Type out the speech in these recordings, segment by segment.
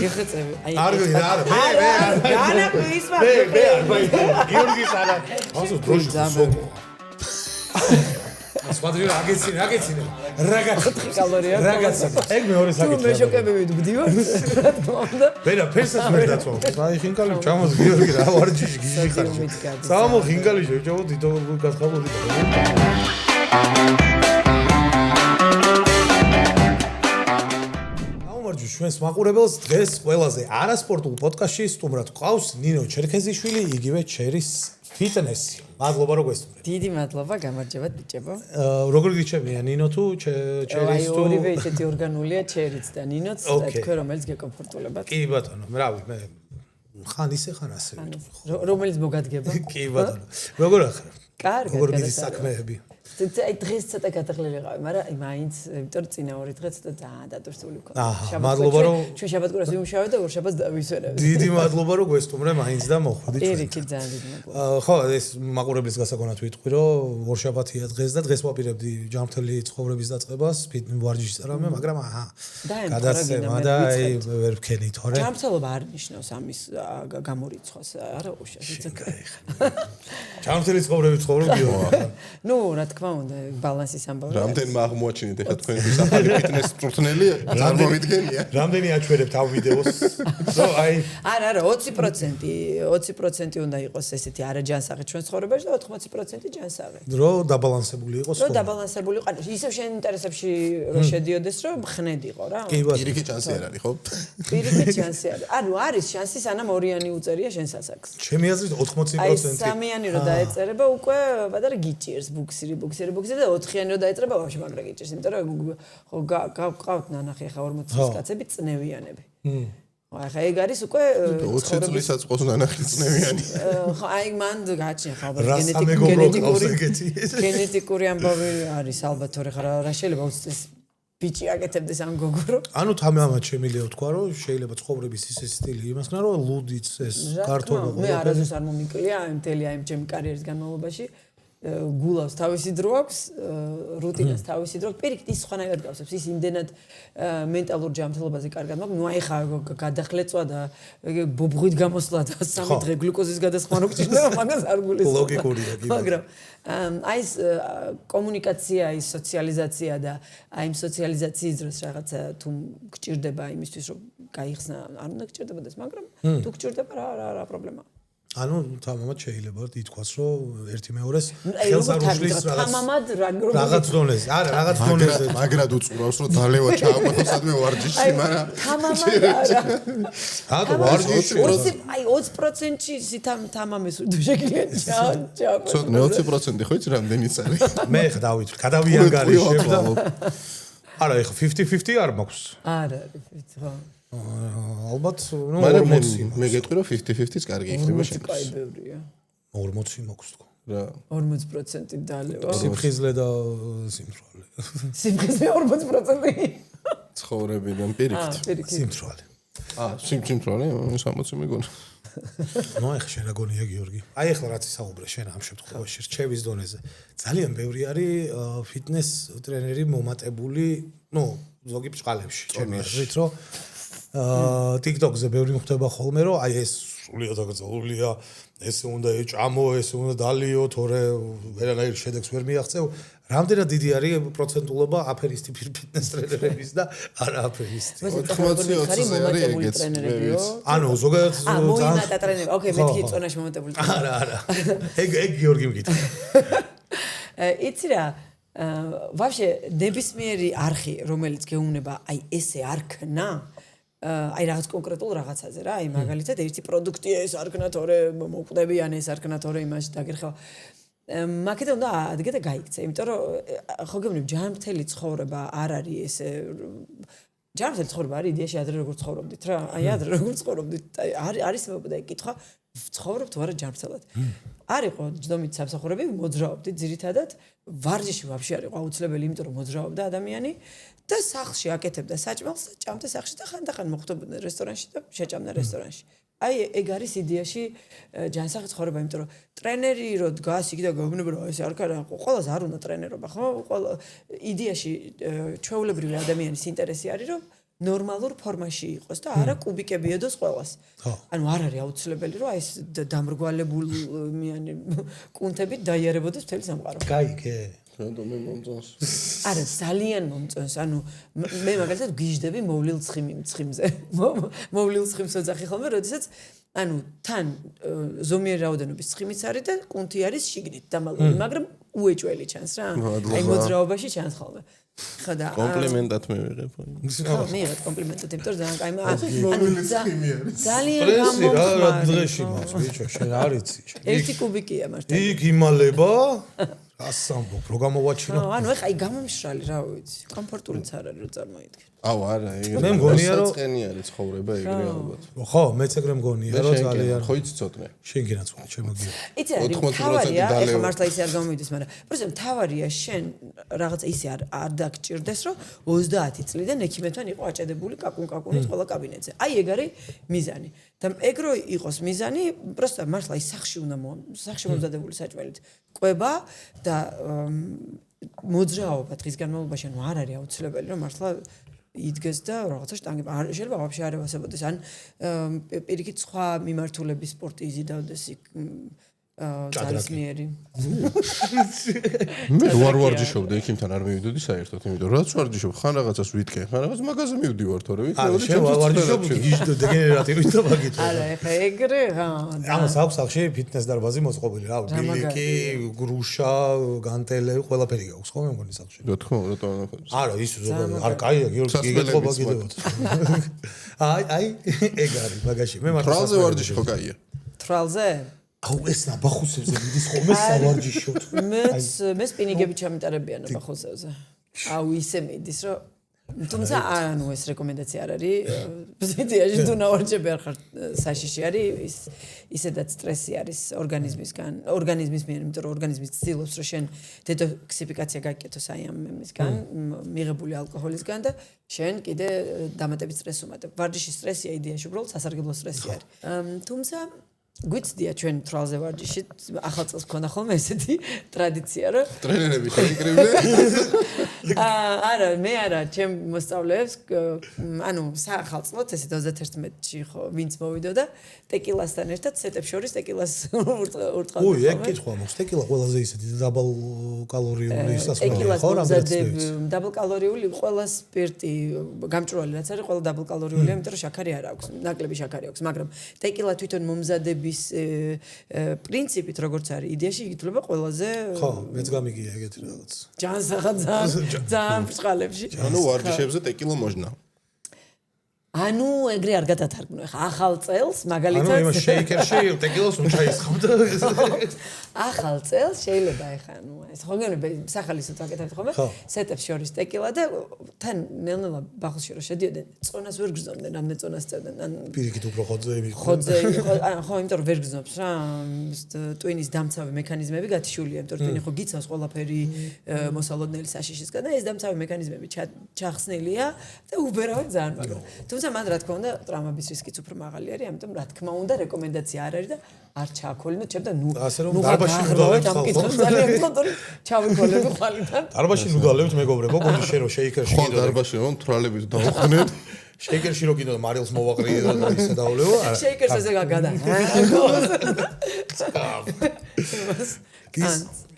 გიხეწები. არ გიორგის არა. ასო დროში სოკო. სხვადასხვა აგეცინე. რაღაცა. ეგ მეორე საკითხია. თუ მე შოკებებით ვდივარ, რა თქმა უნდა. ვერა ფერსაც ვერ დაწვა. აი ხინკალი ჩამოს გიორგი რა ვარჯიში გიჟი ხარჯი. სამო ხინკალი შეჭავო თითო გასხაბოდი. ამარჯო ჩვენს მაყურებელს დღეს ყველაზე არასპორტულ პოდკასტში სტუმრად ყავს ნინო ჩერქეზიშვილი, იგივე ჩერის ფიტნესი. მადლობა რომ გვესტუმრეთ. დიდი მადლობა, გამარჯობათ ბიჭებო. როგორ გიჩებია ნინო თუ ჩერის თუ ორივე ისეთი ორგანულია ჩერიც და ნინოც, თქვენ რომელიც გეკომფორტულებათ. კი ბატონო, რავი, მე ხან ისე ხან ასე. რომელიც მოგადგება. კი ბატონო. როგორ ახლა? კარგად. როგორ მიდის საქმეები? აი დღეს ცოტა გადაღლილი ვიყავი, მაგრამ აი მაინც, იმიტომ რომ წინა ორი დღე ცოტა ძალიან დადურსული მქონდა. მადლობა რომ ჩვენ შაბათ-კვირას ვიმუშავე და ორ შაბათს დავისვენებ. დიდი მადლობა რომ გვესტუმრე მაინც და მოხვდი ჩვენ. პირიქით ძალიან დიდი მადლობა. ხო, ეს მაყურებლის გასაგონად ვიტყვი, რომ ორ შაბათია დღეს და დღეს ვაპირებდი ჯანმრთელი ცხოვრების დაწყებას, ვარჯიშის წარამე, მაგრამ გადაცემა და აი ვერ ვქენი თორე. ჯანმრთელობა არ ნიშნავს ამის გამორიცხვას, არა უშავს. ჯანმრთელი ცხოვრების ცხოვრობ გიოღა. ნუ, რა თქმა უნდა, ბალანსის ამბავი. რამდენმა აღმოაჩინეთ ახლა თქვენთვის ახალი ფიტნეს სპორტსმენი წარმოვიდგენია. რამდენი აჩვენებთ ამ ვიდეოს? აი არა, 20% უნდა იყოს ესეთი არაჯანსაღი ჩვენ ცხოვრებაში და 80% ჯანსაღი. რო დაბალანსებული იყოს. რო დაბალანსებული იყო. ისევ შენ ინტერესებში რო შედიოდეს, რომ ხნედიყო რა. პირიქით შანსი არ არის, ხო? პირიქით შანსი არის. ანუ არის შანსი, სანამ ორიანი უწერია შენ სასაკს. ჩემი აზრით 80%. აი სამიანი რო დაეწერება, უკვე პატარა გიჭირს ბუქსირი და 4-იანი რო დაეწერება, ვაფშე მაგრა გიჭირს, იმიტომ რომ ხო გავყავთ ნანახი ახლა 40 წლის კაცები წნევიანები. ახლა ეგ არის უკვე 20 წლისაც ყოს ნანახი წნევიანი. ხო, აი მან გააჩნია ხალხ გენეტიკური ამბავი არის ალბათ, თორე ხარ რა შეიძლება 20 წლის ბიჭი აკეთებდეს ამ გოგორო. ანუ თამამად შემიძლია თქვა, რომ შეიძლება ცხოვრების ისე სტილი იმას ქნა, რომ ლუდიც ეს ქართობა მე არასდროს არ მომიკლია მთელი აი ჩემი კარიერის განმავლობაში. გულავს თავისი დრო აქვს, რუტინას თავისი დრო. პირიქით ის სხვანაირად გავსებს, ის იმდენად მენტალურ ჯანმრთელობაზე კარგად მაქვს. ნუ აი ხა გადახლეწვა და ბობღვით გამოსვლა და 3 დღე გლუკოზის გადასხმა რო გჭირდება, მაგას არ გულისხმობ. ლოგიკურია კი. მაგრამ აი ეს კომუნიკაცია, ის სოციალიზაცია და აი იმ სოციალიზაციის დროს რაღაცა თუ გჭირდება იმისთვის, რომ გაიხსნა, არ უნდა გჭირდებოდეს, მაგრამ თუ გჭირდება რა პრობლემაა. ანუ თამამად შეიძლება ითქვას, რომ ერთი მეორეს ხელს არ უშლის რაღაც დონეზე. არა, რაღაც დონეზე. მაგრად უწურავს, რომ დალევა ჩააყვეთო სადმე ვარჯიში, მაგრამ თამამად არა. ატო ვარჯიში. აი 20%-ში თამამეს თუ შეგიძლია ჩააყვეთო. ცოტა 20% ხო იცი რამდენიც არის? მე ხ დავით, გადავიანგარიშებ და არა, ეხა 50-50 არ მაქვს. არა, ხო. ალბათ, ნუ მაგრამ მე გეტყვი რომ 50-50-ს კარგი იქნება შენ. 40 კაი ბევრია. 40 მაქვს თქო. რა. 40% დალევა. სიმხიზლე და სიმთვრალე. სიმხიზლე 40%. ცხოვრებიდან პირიქით. სიმთვრალე. სიმთვრალე 60 მეგონა. ნუ ეხლა შენ აგონია გიორგი. აი ეხლა რაც ისაუბრე შენ ამ შემთხვევაში რჩევის დონეზე. ძალიან ბევრი არის ფიტნეს ტრენერი მომატებული, ნუ ზოგი ბჭყალებში. ჩემი აზრით რომ TikTok-ზე ბევრი ხდება ხოლმე, რომ აი ეს სრულიად დაკრძალულია, ესე უნდა ეჭამო, ესე უნდა დალიო, თორე ვერანაირ შედეგს ვერ მიაღწევ. რამდენად დიდი არის პროცენტულობა აფერისტი ფიტნეს ტრენერების და არა აფერისტი? 80-20-ზე არის ეგეც. ანუ ზოგადად მოიმატა ტრენერი. ოკეი, მეთქი წონაში მომატებული. არა. ეგ გიორგი მგიტა. იცი რა, ვაფშე ნებისმიერი არხი, რომელიც გეუბნება, აი ესე არ ქნა, აი რაღაც კონკრეტულ რაღაცაზე რა, აი მაგალითად ერთი პროდუქტია ეს არ ქნა, თორე მოკვდებიან ეს არ ქნა, თორე იმაში დაგერხება. მაგით უნდა ადგე და გაიქცე, იმიტომ რომ ხო გეუბნები ჯანმრთელი ცხოვრება არ არის ესე ჯანმრთელი ცხოვრება არის იდეაში ადრე როგორ ცხოვრობდით რა, აი ადრე როგორ ცხოვრობდით, არის მეუბნე კითხვა, ცხოვრობთ თუ არა ჯანმრთელად. არ იყო ჯდომით სამსახურები, მოძრაობდით ძირითადად, ვარჯიში ვაფშე არ იყო აუცილებელი, იმიტომ რომ მოძრაობდა ადამიანი და სახლში აკეთებდა საჭმელს და ჭამდა სახლში და ხანდახან მოხვდებოდა რესტორანში და შეჭამდა რესტორანში. აი ეგ არის იდეაში ჯანსაღი ცხოვრება, იმიტომ რომ ტრენერი რო დგას იქ და გეუბნება რომ ეს არ ქარა, ყველას არ უნდა ტრენერობა, ხო? ყველა იდეაში ჩვეულებრივი ადამიანის ინტერესი არის რომ ნორმალურ ფორმაში იყოს და არა კუბიკები ედოს ყველას. ანუ არ არის აუცილებელი რომ აი ეს დამრგვალებულმიანი კუნთები დაიარებოდეს მთელი სამყარო. გაიგე? რატომ მომწონს? არა, ძალიან მომწონს. ანუ მე მაგალითად გიჟდები მოვლილ ცხიმზე. მოვლილ ცხიმს ოძახი ხოლმე, როდესაც ანუ თან ზომიერი რაოდენობის ცხიმიც არის და კუნთი არის შიგნით დამალული, მაგრამ უეჭველი ჩანს რა. აი მოძრაობაში ჩანს ხოლმე. ხო და კომპლიმენტად მივიღებ. მიღეთ კომპლიმენტად, იმიტომ რომ ძალიან პრესი რა გამომხმარი. დღეში მაქვს, ბიჭო, შენ არ იცი. ერთი კუბიკია მართლა. იქ იმალება? ასამბობ, რო გამოვაჩინო. ანუ ეხა აი გამომშრალი რა ვიცი. კომფორტულიც არ არის რომ წარმოიდგინე. აუ არა, მე მგონია რომ საწყენი არის ცხოვრება ეგრე ალბათ. ხო, მეც ეგრე მგონია რომ ძალიან ხო იცი ცოტნე. შენ გინაცვალა, შემოგია. იცი რა, თავარია, ეხა მართლა ისე არ გამომიდის, მაგრამ პროსტომ თავარია შენ რაღაცა ისე არ დაგჭირდეს, რომ 30 წლიდან ექიმეთთან იყო აჭედებული კაკუნით ყველა კაბინეტზე. აი ეგ არის მიზანი. და ეგ რო იყოს მიზანი, პროსტო მართლა ის სახში უნდა სახში მომზადებული საჭმელით. ყვება და მოძრაობა დღის განმავლობაში ანუ არ არის აუცილებელი რომ მართლა იდგეს და რაღაცა შტანგი შეიძლება ვაფშე არ ევასებოდეს ან პირიქით სხვა მიმართულების სპორტი იზიდავდეს იქ ძალისმიერი მე ვარ ვარჯიშობდი ექიმთან არ მივიდოდი საერთოდ იმიტომ რაც ვარჯიშობ ხან რაღაცას ვითქენ ხან რაღაც მაგაზე მივდივარ თორე არა შენ ვარჯიშობდი გიჟდო დეგენერატივით და მაგით არა ეხა ეგრე რა ამას აქვს სახში ფიტნეს დარბაზი მოწყობილი რა ბილიკი გრუშა განტელე ყველაფერი გაქვს ხო მე მგონი სახში რა თქმა უნდა არა ის ზოგადად არ კაია გიორგი გიგეთყობა კიდევაც აი ეგ არის მაგაში მე მართლა ტრალზე ვარჯიში ხო კაია ტრალზე აუ ეს ნაბახუსებზე მიდის ხოლმე სავარჯიშოდ. მე სპინინგები ჩამიტარებიან ნაბახუსებზე. აუ ისე მიდის რომ თუმცა ანუ ეს რეკომენდაცია არ არის. ზედიაში თუ ნავარჯები არ ხარ საშიში არის ისედაც სტრესი არის ორგანიზმის მიერ, იმიტომ რომ ორგანიზმი ცდილობს რომ შენ დეტოქსიფიკაცია გააკეთოს აი ამ მისგან, მიღებული ალკოჰოლისგან და შენ კიდე დამატებით სტრესს უმატებ. ვარჯიშის სტრესია იდეაში უბრალოდ სასარგებლო სტრესი არის. თუმცა გვიცდია ჩვენ ტრალზე ვარჯიში ახალ წელს მქონდა ხოლმე ესეთი ტრადიცია რომ ტრენერები შეიკრიბნენ არა მე არა ჩემ მოსწავლეებს ანუ საახალ წლად ესე 31-ში ხო ვინც მოვიდოდა ტეკილასთან ერთად სეტებს შორის ტეკილას ურტყავდა ой ეგ კითხვა მაქვს ტეკილა ყველაზე ისეთი დაბალ კალორიული სასმელი ხო რამდენად დაბალ კალორიული ყველა სპირტი გამჭრუალი რაც არის ყველა დაბალ კალორიულია იმიტომ რომ შაქარი არ აქვს ნაკლები შაქარი აქვს მაგრამ ტეკილა თვითონ მომზადების პრინციპით როგორც არის იდეაში იგითვლება ყველაზე ხო მეც გამიგია ეგეთი რაღაც ჯანსაღად ძალიან ფრწყალებში ანუ ვარჯიშებზე ტეკილა მოჟნა ანუ ეგრე არ გადათარგმნო ხა ახალ წელს მაგალითად ანუ იმ შეიკერში ტეკილას უჩაისხავდა ახალ წელს შეიძლება ეხა ანუ ეს ხოგენები სახალისო წაკეთებთ ხოლმე სეტებს შორის ტეკილა და თან ნელ-ნელა ბახალში რო შედიოდნენ წონას ვერ გრძნობდნენ რამდენ წონას წევდნენ ან პირიქით უფრო ხოძე ხო იმიტომ რომ ვერ გრძნობს რა ტვინის დამცავი მექანიზმები გათიშულია იმიტომ რომ ტვინი ხო გიცავს ყველაფერი მოსალოდნელი საშიშისგან და ეს დამცავი მექანიზმები ჩახსნილია და უბერავენ ძალიან მაგრამ თუმცა მან რა თქმა უნდა ტრამვების რისკიც უფრო მაღალი არის ამიტომ რა თქმა უნდა რეკომენდაცია არ არის და არ ჩააქოლინოთ ჩემ და ნუ დარბაში ნუდალევთ ძალიან კონტროლი ჩავიქოლები ხვალიდან დარბაში ნუდალევთ მეგობრებო კონდი შენ რო შეიკერში ხო დარბაში რომ თრალებით დავხნეთ შეიკერში რო კიდე მარილს მოვაყრიე და ისე დავლებო არა შეიკერს ესე გაგადა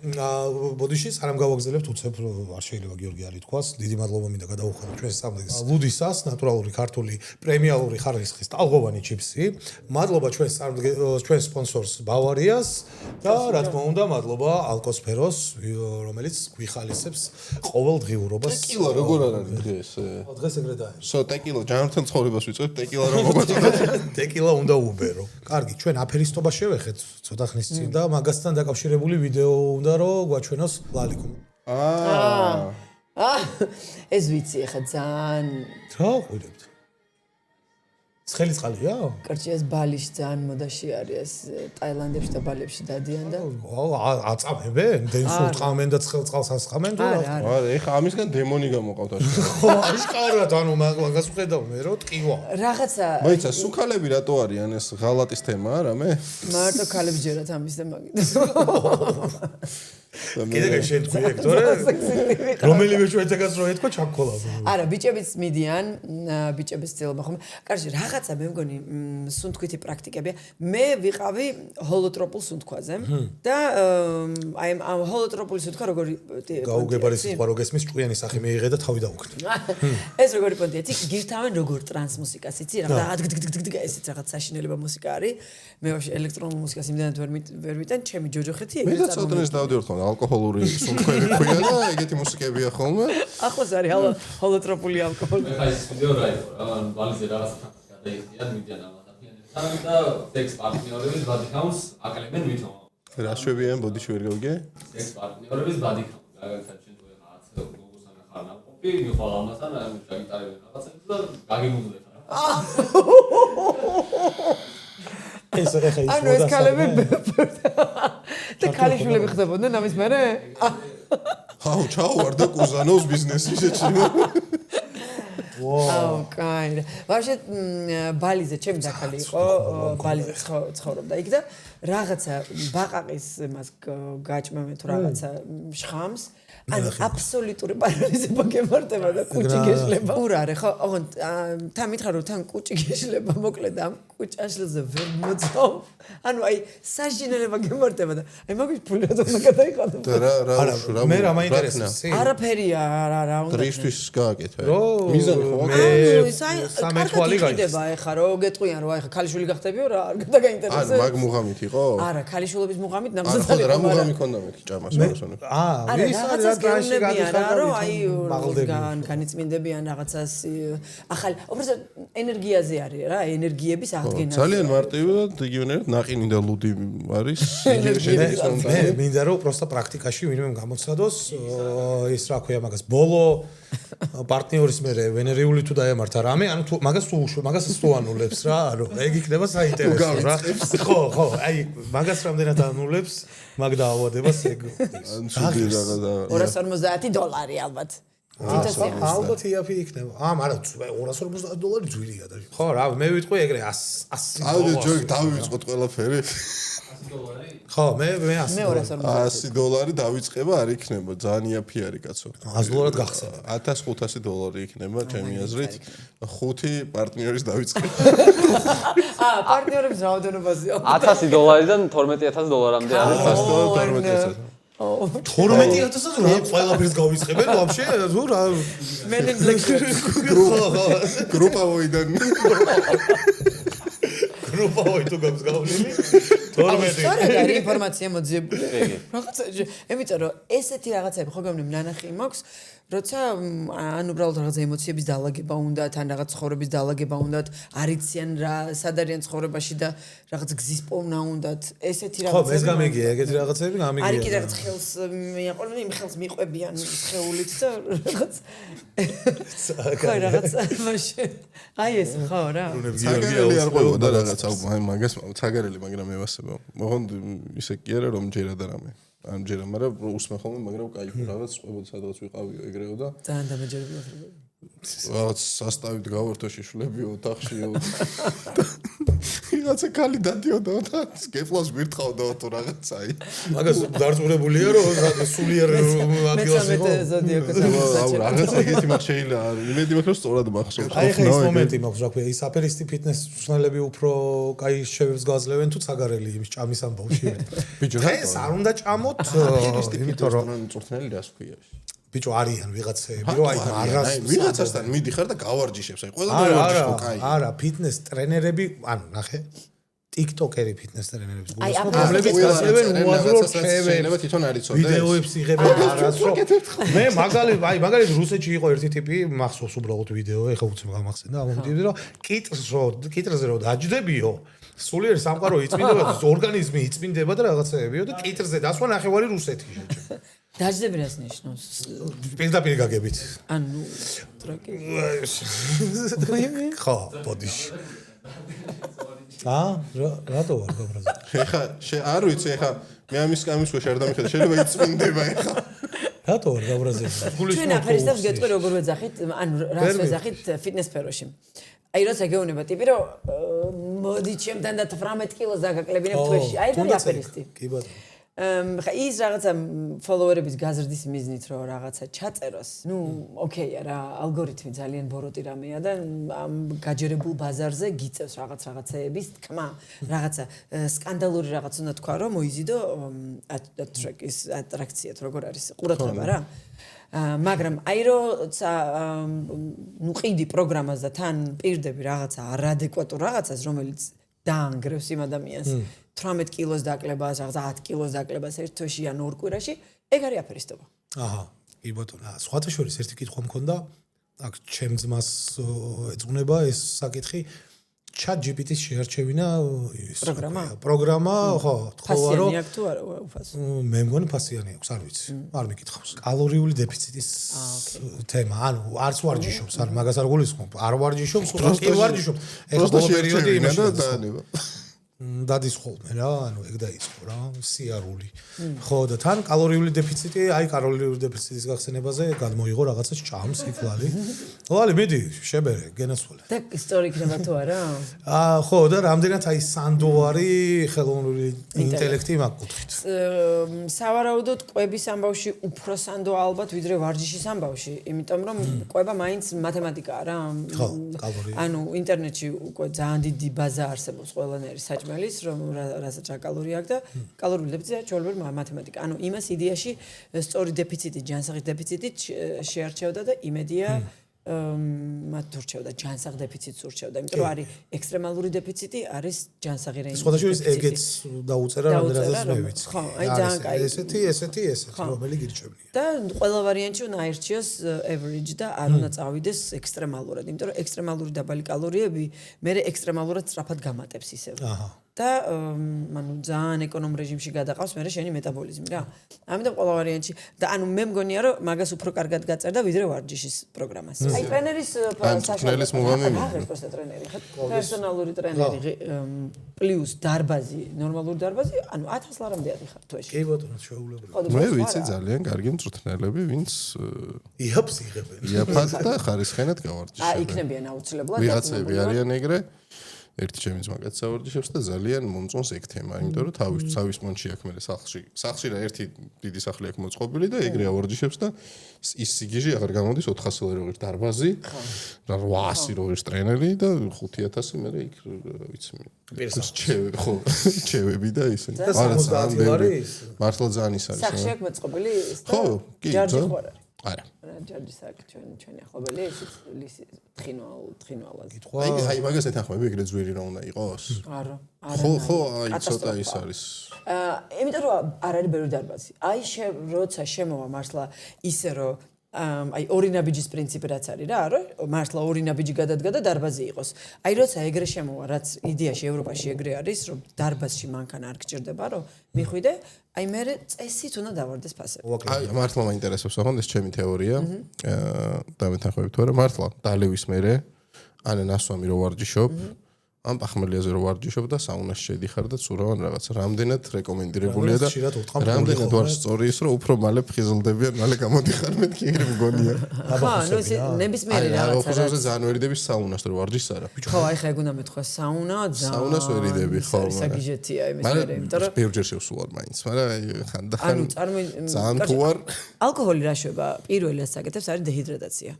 ბოდიში სანამ გავაგზავნებთ უცებ არ შეიძლება გიორგი არ ითქვას დიდი მადლობა მინდა გადავუხადოთ ჩვენს სამდეგს ლუდისას ნატურალური ქართული პრემიალური ხარისხის ტალღოვანი ჩიფსი მადლობა ჩვენს სპონსორს ბავარიას და რა თქმა უნდა მადლობა ალკოსფეროს რომელიც გვიხალისებს ყოველდღიურობას ტეკილა როგორ არის დღეს დღეს ეგრე დაერჩა სო ტეკილა ჯანმრთელ ცხოვრებას ვიწევთ ტეკილა რომ მოგვაწოდოთ ტეკილა უნდა უბერო კარგი ჩვენ აფერისტობა შევეხეთ ცოტა ხნის წინ და მაგასთან დაკავშირებული ვიდეო უნდა რომ გვაჩვენოს ლალიკო. ეს ვიცი ახლა ძალიან რა ყვირებთ? ცხელი წყალია? კრჭიას ბალიში ძალიან მოდაში არის ეს ტაილანდებში და ბალებში დადიან და აწამებენ? დენს უთყამენ და ცხელ წყალს ასხამენ თუ რა? არა ეხა ამისგან დემონი გამოყავთ ასე. ხო, აშკარად ანუ მაგას ვხედავ მე რომ ტყივა. რაღაცა მოიცა სუქალები რატო არიან ეს ღალატის თემაა რამე? მარტო ქალებს ჯერათ ამის და მაგით. კიდე შენ თქვი ეგ თორე რომელიმე ჩვენთაგაც რო ეთქვა ჩაქქოლა. არა, ბიჭებიც მიდიან, ბიჭების ცდილობა ხომ. კარგი, რაღაცა მე მგონი სუნთქვითი პრაქტიკებია. მე ვიყავი ჰოლოტროპულ სუნთქვაზე და აი ამ ჰოლოტროპული სუნთქვა როგორი გაუგებარი სიტყვა რო გესმის ჭკვიანი სახე მეიღე და თავი დაუქნე. ეს როგორი პონტია? იცი გირთავენ როგორ ტრანს მუსიკას, იცი რა ესეც რაღაც საშინელება მუსიკა არის. მე ვაფშე ელექტრონულ მუსიკას იმდანად ვერ ვიტან, ჩემი ჯოჯოხეთი ეგრე მე ცოტნეს დავდივარ თქო, ალკოჰოლური სუნთქვები ქვია და ეგეთი მუსიკებია ხოლმე. ახლოს არის ჰოლოტროპული ალკოჰოლი. მე ხა ის ვიდეო რა იყო რა, ან ბალიზე რაღაცა გადაიხდიან, მიდიან ამათაფიანებთან და სექს პარტნიორების body counts აკლებენ ვითომ. რა შვებიან ბოდიში ვერ გავიგე? სექს პარტნიორების body count. მაგალითად შენ თუ ეხა 10 გოგოსთან ხარ ნაყოფი, მიხვალ ამასთან აი ჩაგიტარებენ რაღაცებს და გაგიმუძლებთ რა. ეს ეხა ის ანუ ეს ქალები და ქალიშვილები ხდებოდნენ ამის მერე? აუ, ჩაუვარდა კუზანოვს ბიზნესი შეჭრიმა. აუ, კაი. ვაფშე ბალიზე ჩემი დაქალი იყო, ბალიზე ცხოვრობდა იქ და რაღაცა ბაყაყის მას გაჭმევენ თუ რაღაცა შხამს. ანუ აბსოლუტური პარალიზება გემართება და კუჭი გეშლება. უր არის ხო? ოღონდ თან მითხრა რომ თან კუჭი გეშლება, მოკლედ ამ კუჭაშლზე ვერ მოძავ. ანუ აი საშინელება გემართება და აი მაგის ფული რა უნდა გადაიყადო. და რა მე რა მაინტერესებს? არაფერია რა უნდა. დრისთვის გააკეთე. მიზანი ხო? სამი თვალი გაიხდება ეხა რო გეტყვიან რომ აი ხა ქალიშვილი გახდებიო რა არ გადაგაინტერესებს. ანუ მაგ მუღამით იყო? არა, ქალიშვილობის მუღამით ანუ ნამზად რა მუღამი ქონდა მე ჭამას მოსონე. ვის არის რა ტრანსში გადიხარ რომ აი განიწმინდებიან რაღაცას ახალი უბრალოდ ენერგიაზე არის რა ენერგიების აღდგენა ძალიან მარტივად იგივენერად ნაყინი და ლუდი არის მე მინდა რომ პროსტა პრაქტიკაში ვინმე გამოცადოს ის რა ქვია მაგას ბოლო პარტნიორის მერე ვენერიული თუ დაემართა რამე ანუ თუ მაგას თუ ანულებს რა ანუ ეგ იქნება საინტერესო რა ხო აი მაგას რამდენად ანულებს მაგ დაავადებას ეგ სუდი რაღაცა $250 ალბათ ალბათ იაფი იქნება არა $250 ძვირია და ხო რა მე ვიტყვი ეგრე 100 ავი ჯოი დავივიწყოთ ყველაფერი ხო მე 100 $100 დავიწყება არ იქნება ძალიან იაფი არის კაცო $100 გახსენე $1500 იქნება ჩემი აზრით 5 პარტნიორის დავიწყება პარტნიორების რაოდენობაზეა $1000-დან $12000-მდე არის $12000 $12000 რა ყველაფერს გავიწყებენ ვაფშე თუ რა Men in Black გრუპა ვოიდან გრუპა ვოი თუ გავს გავლილი 12 სწორედ ინფორმაცია მოძიებული რაღაცა ემიწა რომ ესეთი რაღაცები ხო გეუბნები ნანახი მაქვს როცა ან უბრალოდ რაღაც ემოციების დაალაგება უნდა თან რაღაც ცხოვრების დაალაგება უნდა არიციან რა სად არიან ცხოვრებაში და რაღაც გზის პოვნა უნდათ ესეთი რაღაცები ხო ეს გამიგია ეგეთი რაღაცები გამიგია არის კიდე რაღაც ხელს მიაყოლენ იმ ხელს მიყვებიან სხეულით და რაღაც ხო რაღაც მაშინ აი ეს ხო რა ცაგერელი არ ყვებოდა რაღაც მაგას ცაგერელი მაგრამ ევასება მოხონდ ისე კი არა რომ ჯერა და რამე ან ჯერა მაგრამ უსმენ ხოლმე მაგრამ кайფი რაღაც ყვებოდა სადღაც ვიყავიო ეგრეო და ძალიან დამაჯერებლად რაღაც სასტავით გავართო შეშლებიო ოთახშიო რაღაცა კალი დადიოდა და გეფლას ვირთხავდა თუ რაღაცა აი მაგას დარწმუნებულია რომ სულიერ ადგილას იყო აუ რაღაცა ეგეთი მაგ შეიძლება იმედი მაქვს რომ სწორად მახსოვს აი ხა ის მომენტი მაქვს რა ქვია ის აფერისტი ფიტნეს მსვლელები უფრო კაი შევებს გაძლევენ თუ ცაგარელი იმის ჭამის ამბავში ბიჭო ეს არ უნდა ჭამოთ იმიტომ რომ წვრთნელი რას ქვია ბიჭო არიან ვიღაცები რომ აი მარას ვიღაცასთან მიდიხარ და გავარჯიშებს აი ყველა გავარჯიშო კაი არა ფიტნეს ტრენერები ანუ ნახე TikTok-ერი ფიტნეს ტრენერების გულისხმობ რომლებიც გასწრებენ უაზრო შეიძლება თვითონ არ იცოდეს ვიდეოებს იღებენ არასდროს მე მაგალითად რუსეთში იყო ერთი ტიპი მახსოვს უბრალოდ ვიდეო ეხა უცებ გამახსენდა ამომდივდი რომ კიტრზე რომ დაჯდებიო სულიერ სამყარო იწმინდება ორგანიზმი იწმინდება და რაღაცეებიო და კიტრზე დასვა ნახევარი რუსეთი შეჭრა დაჯდები რას ნიშნავს პირდაპირ გაგებით ანუ ტრაკი ხო ბოდიში რატო ვარ გაბრაზა ეხა არ ვიცი ეხა მე ამის ქვეშ არ დამიხედა შეიძლება იწმინდება ეხა რატო ვარ გაბრაზა ჩვენ აფერისტებს გეტყვი როგორ ვეძახით ანუ რას ვეძახით ფიტნეს სფეროში აი როცა გეუბნება ტიპი რომ მოდი ჩემთან და 18 კილოს დაგაკლებინებ თვეში აი და აფერისტი კი ბატონო ხა ის რაღაცა ფოლოვერების გაზრდის მიზნით რომ რაღაცა ჩაწეროს, ნუ ოკეია რა, ალგორითმი ძალიან ბოროტი რამეა და ამ გაჯერებულ ბაზარზე გიწევს რაღაცეების თქმა, რაღაცა სკანდალური რაღაც უნდა თქვა რომ მოიზიდო ტრეკის ატრაქცია თუ როგორ არის ყურადღება რა. მაგრამ აი როცა ნუ ყიდი პროგრამას და თან პირდები რაღაცა არადეკვატურ რაღაცას რომელიც დაანგრევს იმ ადამიანს 18 კილოს დაკლებას, რაღაცა 10 კილოს დაკლებას ერთ თვეში ან ორ კვირაში, ეგ არის აფერისტობა. აჰა, კი ბატონო, სხვათა შორის ერთი კითხვა მქონდა, აქ ჩემ ძმას ეძღვნება ეს საკითხი, ChatGPT-ს შეარჩევინა ის პროგრამა, ხო, თქვა რომ ფასიანი აქვს თუ არა უფასო. მე მგონი ფასიანი აქვს, არ ვიცი, არ მიკითხავს. კალორიული დეფიციტის თემა, ანუ არც ვარჯიშობს, არ მაგას არ გულისხმობ, არ ვარჯიშობს, კი ვარჯიშობს. ეხლა ბოლო პერიოდი იმაში დაანება. დადის ხოლმე რა, ანუ ეგ დაიწყო რა, სიარული. ხო და თან კალორიული დეფიციტი, აი კალორიული დეფიციტის გახსენებაზე გადმოიღო რაღაცა ჭამს იკლალი. ლალი მიდი, შებერე, გენასვლა. და ისტორია იქნება თუ არა? ხო და რამდენად აი სანდოვარი ხელოვნური ინტელექტი მაგ კუთხით. სავარაუდოდ კვების ამბავში უფრო სანდო ალბათ ვიდრე ვარჯიშის ამბავში, იმიტომ რომ კვება მაინც მათემატიკაა რა. ხო, კალორია. ანუ ინტერნეტში უკვე ძალიან დიდი ბაზა არსებობს ყველანაირი საჭმელის, რომ რასაც რა კალორია აქვს და კალორიული დეფიციტი ჩვეულებრივ მათემატიკა. ანუ იმას იდეაში სწორი დეფიციტი, ჯანსაღი დეფიციტი შეარჩევდა და იმედია მათ ურჩევდა ჯანსაღ დეფიციტს ურჩევდა, იმიტომ რომ არის ექსტრემალური დეფიციტი, არის ჯანსაღი რეინჯი. სხვადასხვა ეგეც დაუწერა რამდენადაც მე ვიცი. ხო, აი ძალიან კაი. ესეთი, რომელი გირჩევნია. და ყველა ვარიანტში უნდა აირჩიოს average და არ უნდა წავიდეს ექსტრემალურად, იმიტომ რომ ექსტრემალური დაბალი კალორიები მერე ექსტრემალურად სწრაფად გამატებს ისევ. აჰა. და ანუ ძალიან ეკონომ რეჟიმში გადაყავს მერე შენი მეტაბოლიზმი რა. ამიტომ ყველა ვარიანტში და ანუ მე მგონია რომ მაგას უფრო კარგად გაწერდა ვიდრე ვარჯიშის პროგრამას. აი ტრენერის საშუალებას მოგამი. პერსონალური ტრენერი პლუს დარბაზი, ნორმალური დარბაზი, ანუ 1000 ლარამდე ადიხარ თვეში. კი ბატონო, შეუულებრივი. მე ვიცი ძალიან კარგი მწვრთნელები, ვინც იაფს იღებენ. იაფად და ხარისხენად გავარჯიშებენ. აი იქნებიან აუცილებლად. ვიღაცები არიან ეგრე. ერთი ჩემი ძმა გაცავარჯიშებს და ძალიან მომწონს ეგ თემა, იმიტომ რომ თავის მონში აქვს მე სახლში რა ერთი დიდი სახლი აქვს მოწყობილი და ეგრე ავარჯიშებს და ის სიგიჟი აღარ გამოდის 400 ლარი როგორ დარბაზი, რა 800 როგორ ტრენერი და 5000 მე იქ ვიცი ჩევები და ისე. არა ძალიან ბევრი. მართლა ძალიან ის არის. სახლში აქვს მოწყობილი ის და ხო, კი, ჯარჯი ხوار არის. არა. ჯარჯის აქ ჩვენი ახლობელი ის თხინვალაზე. აი მაგას ეთანხმები ეგრე ძვირი რა უნდა იყოს? არა. ხო, აი ცოტა ის არის. იმიტომ რომ არ არის ბევრი დარბაზი. აი როცა შემოვა მართლა ისე რომ აი ორი ნაბიჯის პრინციპი რაც არის რა, რომ მართლა ორი ნაბიჯი გადადგა და დარბაზი იყოს. აი როცა ეგრე შემოვა, რაც იდეაში ევროპაში ეგრე არის, რომ დარბაზში მანქანა არ გჭირდება, რომ მიხვიდე, აი მე წესით უნდა დავარდეს ფასები. აი მართლა მაინტერესებს ახლა ეს ჩემი თეორია. და მეთანხმებით თუ არა, მართლა დალევის მერე ან ნასვამი რო ვარჯიშობ, ან პახმელიაზე რო ვარჯიშობ და საუნაში შედიხარ და ცურავან რაღაც. რამდენად რეკომენდირებულია და რამდენად ვარ სწორი ის რომ უფრო მალე ფხიზლდებიან, მალე გამოდიხარ მე კი ეგრე მგონია. ხო, ნუ ნებისმიერი რაღაცა. ხო, ძალიან ვერიდები საუნას რო ვარჯიშს არა. ხო, აი ხა ეგ უნდა მეთქვა საუნა, ძალიან. საუნას ვერიდები ხო. საგიჟეთია იმის მერე, იმიტომ რომ ბევრჯერ შევსულარ მაინც, მაგრამ ხანდახან ანუ ძალიან თუ არ ალკოჰოლი რა შვება, პირველი რაც აკეთებს არის დეჰიდრატაცია.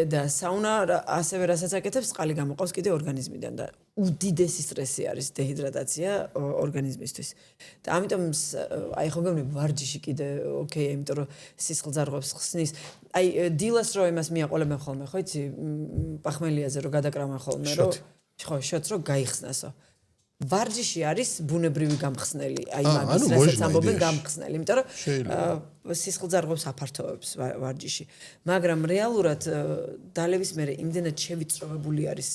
და საუნა ასევე რასაც აკეთებს, წყალი გამოყავს კიდე ორგანიზმიდან და უდიდესი სტრესი არის დეჰიდრატაცია ორგანიზმისთვის. და ამიტომ აი ხო გეუბნები ვარჯიში კიდე ოკეია, იმიტომ რომ სისხლძარღვებს ხსნის. აი დილას რო იმას მიაყოლებენ ხოლმე, ხო იცი, პახმელიაზე რო გადაკრავენ ხოლმე, რომ ხო, შოთს რო გაიხსნასო. ვარჯიში არის ბუნებრივი გამხსნელი, აი მაგის რასაც ამბობენ გამხსნელი, იმიტომ რომ სისხლძარღვებს აფართოვებს ვარჯიში. მაგრამ რეალურად დალევის მერე იმდენად შევიწროვებული არის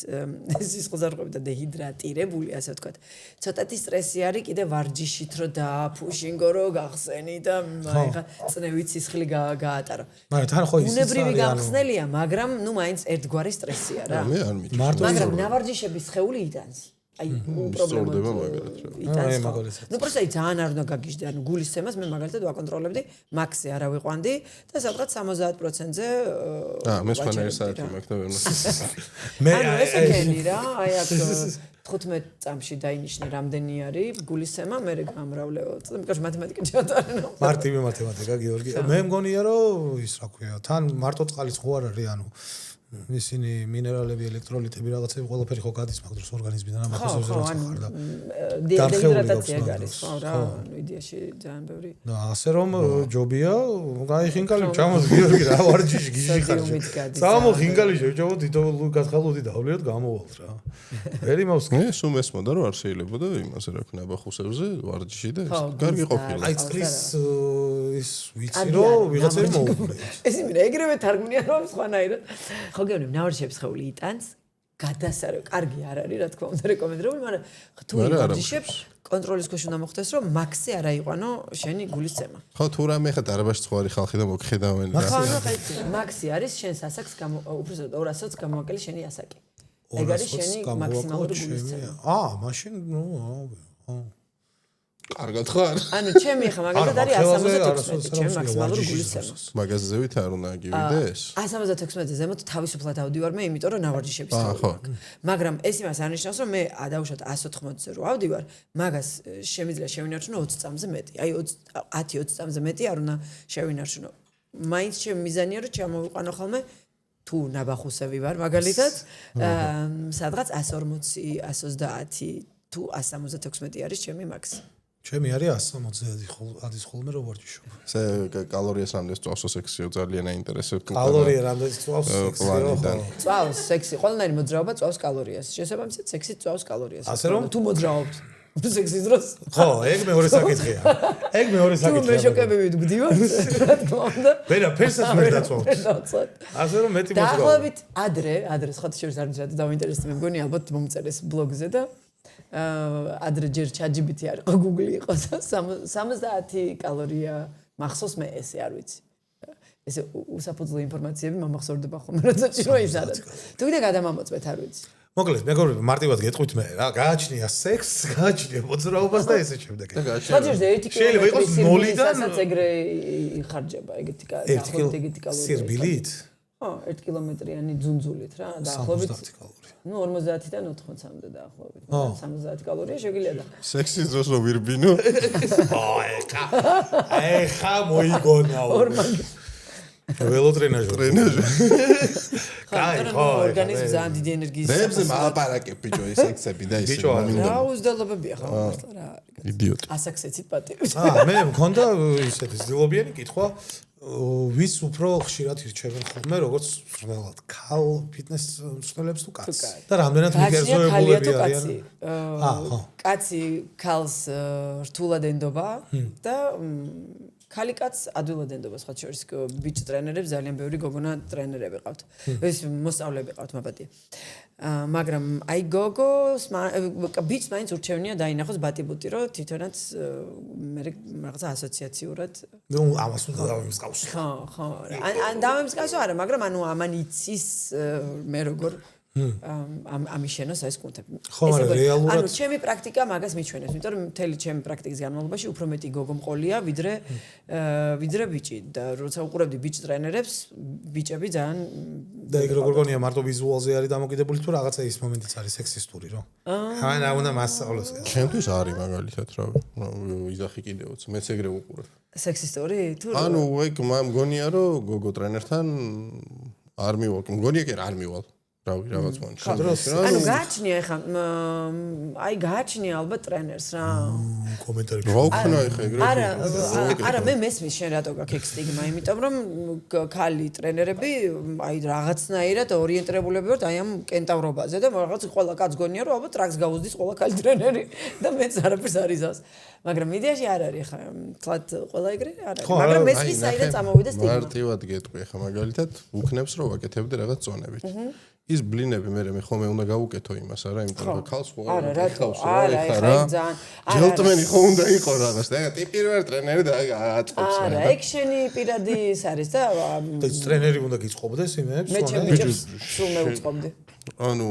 სისხლძარღვები და დეჰიდრატირებული, ასე ვთქვათ. ცოტათი სტრესი არის კიდე ვარჯიშით რო დააფუშინგო, რო გახსენი და აი ხა წნევით სისხლი გაატარო. მაგრამ თან ხო ის ბუნებრივი გამხსნელია, მაგრამ ნუ მაინც ერთგვარი სტრესია რა. მე არ მიჩვენე. მაგრამ ნავარჯიშების სხეული იტანს. აი სწორდება მაგალითად რა. აი, მაგალითად. ნუ პროსტა ძალიან არ უნდა გაგიჟდე, ანუ გულისცემას მე მაგალითად ვაკონტროლებდი, მაქსზე არა ვიყვანდი და სადღაც 70%-ზე მე სხვანაირი საათი მაქვს და ვერ მე ანუ ესე გენი რა, აი აქ 15 წამში დაინიშნე რამდენი არის გულისცემა, მე გამრავლეო. წამიკაში მათემატიკა ჩავატარენო. მარტივი მათემატიკა გიორგი. მე მგონია რომ ის რა ქვია, თან მარტო წყალის ხო არ არის, ანუ ისინი მინერალები, ელექტროლიტები, რაღაცები ყველაფერი ხო გადის მაგ დროს ორგანიზმიდან ამ ახოსებს რა ხარ და დეჰიდრატაცია გარის, ხო რა, ანუ იდეაში ძალიან ბევრი. და ასე რომ ჯობია, აი ხინკალი ჩამოს გიორგი რა ვარჯიში გიჟი ხარ. სამო ხინკალი შევჭამო თითო გაცხალოდი დავლიოთ გამოვალთ რა. ვერი მოვსკი. მე სულ მესმოდა რომ არ შეიძლებოდა იმაზე რა ქვია ნაბახუსებზე ვარჯიში და კარგი ყოფილა. აი წყლის ის ვიცი რომ ვიღაცები მოუყურე. ეს იმენა ეგრევე თარგმნია რომ სხვანაირად. ხო გეუბნები ნავარჯიშების ხეული იტანს გადასარო კარგი არ არის რა თქმა უნდა რეკომენდებული, მაგრამ თუ ვარჯიშებს კონტროლის ქვეშ უნდა მოხდეს რომ მაქსზე არ აიყვანო შენი გულისცემა. ხო თუ რამე ხა დარბაში ცხვარი ხალხი და მოგხედავენ რა. ხო ნუ მაქსი არის შენს ასაკს უბრალოდ 200-ს გამოვაკელი შენი ასაკი. ეგ არის შენი მაქსიმალური გულისცემა. მაშინ ნუ კარგად ხარ. ანუ ჩემი ხა მაგალითად არის 176, ჩემი მაქსიმალური გულისცემა. მაგაზე ზევით არ უნდა გივიდეს? 176-ზე ზემოთ თავისუფლად ავდივარ მე, იმიტომ რომ ნავარჯიშების ხდება. მაგრამ ეს იმას არ ნიშნავს, რომ მე დავუშვათ 180-ზე რო ავდივარ, მაგას შემიძლია შევინარჩუნო 20 წამზე მეტი. აი 10-20 წამზე მეტი არ უნდა შევინარჩუნო. მაინც ჩემი მიზანია რომ ჩამოვიყვანო ხოლმე თუ ნაბახუსები ვარ მაგალითად, სადღაც 140, 130 თუ 176 არის ჩემი მაქსი. ჩემი არის 160 ადის ხოლმე რო ვარჯიშობ. ესე კალორიას რამდენს წვავს სექსიო ძალიან აინტერესებს. კალორია რამდენს წვავს სექსიო? წვავს სექსი, ყველანაირი მოძრაობა წვავს კალორიას. შესაბამისად სექსი წვავს კალორიას. ასე რომ თუ მოძრაობთ სექსის დროს. ხო, ეგ მეორე საკითხია. ეგ მეორე საკითხია. თუ მე შოკები ვდგდივარ, რა თქმა უნდა. ვერაფერსაც ვერ დაწვავთ. ასე რომ მეტი მოძრაობა. დაახლოებით ადრე სხვათა შორის არ ვიცი რა დავინტერესდი, მე მგონი ალბათ მომწერეს ბლოგზე და ადრე ჯერ ChatGPT არ იყო, Google იყო 70 კალორია მახსოვს მე ესე არ ვიცი. ესე უსაფუძვლო ინფორმაციები მომახსოვრდება ხოლმე, როცა ჭირო ის არის. თუ კიდე გადამამოწმეთ არ ვიცი. მოკლედ, მეგობრებო, მარტივად გეტყვით მე რა, გააჩნია სექსს, გააჩნია მოძრაობას და ესე შემდეგ. ხოჯერზე 1 შეიძლება იყოს 0-დან ეგრე იხარჯება ეგეთი კალორია. სირბილით? ხო, 1 კილომეტრიანი ძუნძულით რა, დაახლოებით 70 კალორია. ნუ 50-დან 80-მდე დაახლოებით. 70 კალორია შეგვიძლია და სექსის დროს რო ვირბინო. ეხა მოიგონაო. ველოტრენაჟი. ხო, ორგანიზმი ძალიან დიდი ენერგიის. დებზე მალაპარაკებ ბიჭო, ეს სექსები და ისე მომინდა. რა უზდელობებია ხო მართლა რა. იდიოტი. ასაკსეცით პატივი. მე მქონდა ისეთი ძილობიანი კითხვა, ვის უფრო ხშირად ირჩევენ ხოლმე, როგორც მწვრთნელად, ქალ ფიტნეს მწვრთნელებს თუ კაცს? და რამდენად მიკერძოებულები არიან? ხო. კაცი ქალს რთულად ენდობა და ქალი კაცს ადვილად ენდობა, სხვა შორის ბიჭ ტრენერებს ძალიან ბევრი გოგონა ტრენერები ყავთ. ეს მოსწავლეები ყავთ მაბატი. მაგრამ აი გოგოს ბიჭს მაინც ურჩევნია დაინახოს ბატიბუტი, რომ თვითონაც მე რაღაცა ასოციაციურად ნუ ამას უნდა დავემსგავსო. ხო. ან დავემსგავსო არა, მაგრამ ანუ ამან იცის მე როგორ ამიშენოს ეს კუნთები. ხო, მაგრამ რეალურად ანუ ჩემი პრაქტიკა მაგას მიჩვენებს, იმიტომ რომ მთელი ჩემი პრაქტიკის განმავლობაში უფრო მეტი გოგო მყოლია, ვიდრე ბიჭი და როცა უყურებდი ბიჭ ტრენერებს, ბიჭები ძალიან და ეგ როგორ გონია მარტო ვიზუალზე არის დამოკიდებული თუ რაღაცა ის მომენტიც არის სექსისტური, რო? ანა უნდა მასწავლოს. ჩემთვის არის მაგალითად რა, იზახი კიდევაც, მეც ეგრე უყურებ. სექსისტური? თუ ანუ ეგ მგონია რომ გოგო ტრენერთან არ მივალ, მგონია კი არ მივალ. რავი, რაღაც მომენტში. ანუ გააჩნია ეხა აი გააჩნია ალბათ ტრენერს რა. კომენტარი. რა უქნა ეხა ეგრე? არა, მე მესმის შენ რატო გაქვს ეგ სტიგმა, იმიტომ რომ ქალი ტრენერები აი რაღაცნაირად ორიენტირებულები ვართ აი ამ კენტავრობაზე და რაღაც ყველა კაც გონია რომ ალბათ ტრაქს გაუზდის ყველა ქალი ტრენერი და მეც არაფერს არ იზავს. მაგრამ იდეაში არ არის ხა, თლად ყველა ეგრე არ არის. მაგრამ მესმის საერთოდ წამოვიდა სტიგმა. მარტივად გეტყვი ხა მაგალითად უქნებს რომ ვაკეთებდი რაღაც ზონებით. ის ბლინები მე ხოლმე უნდა გავუკეთო იმას, არა, იმიტომ რომ ხალხს ხო არა, ეხა ძალიან ჯელტმენი ხო უნდა იყო რაღაც და ტიპი ვარ ტრენერი და აწყობს. არა, ეგ შენი პირადი ის არის და ტრენერი უნდა გიწყობდეს იმებს, მე ჩემ ბიჭებს სულ მე უწყობდი. ანუ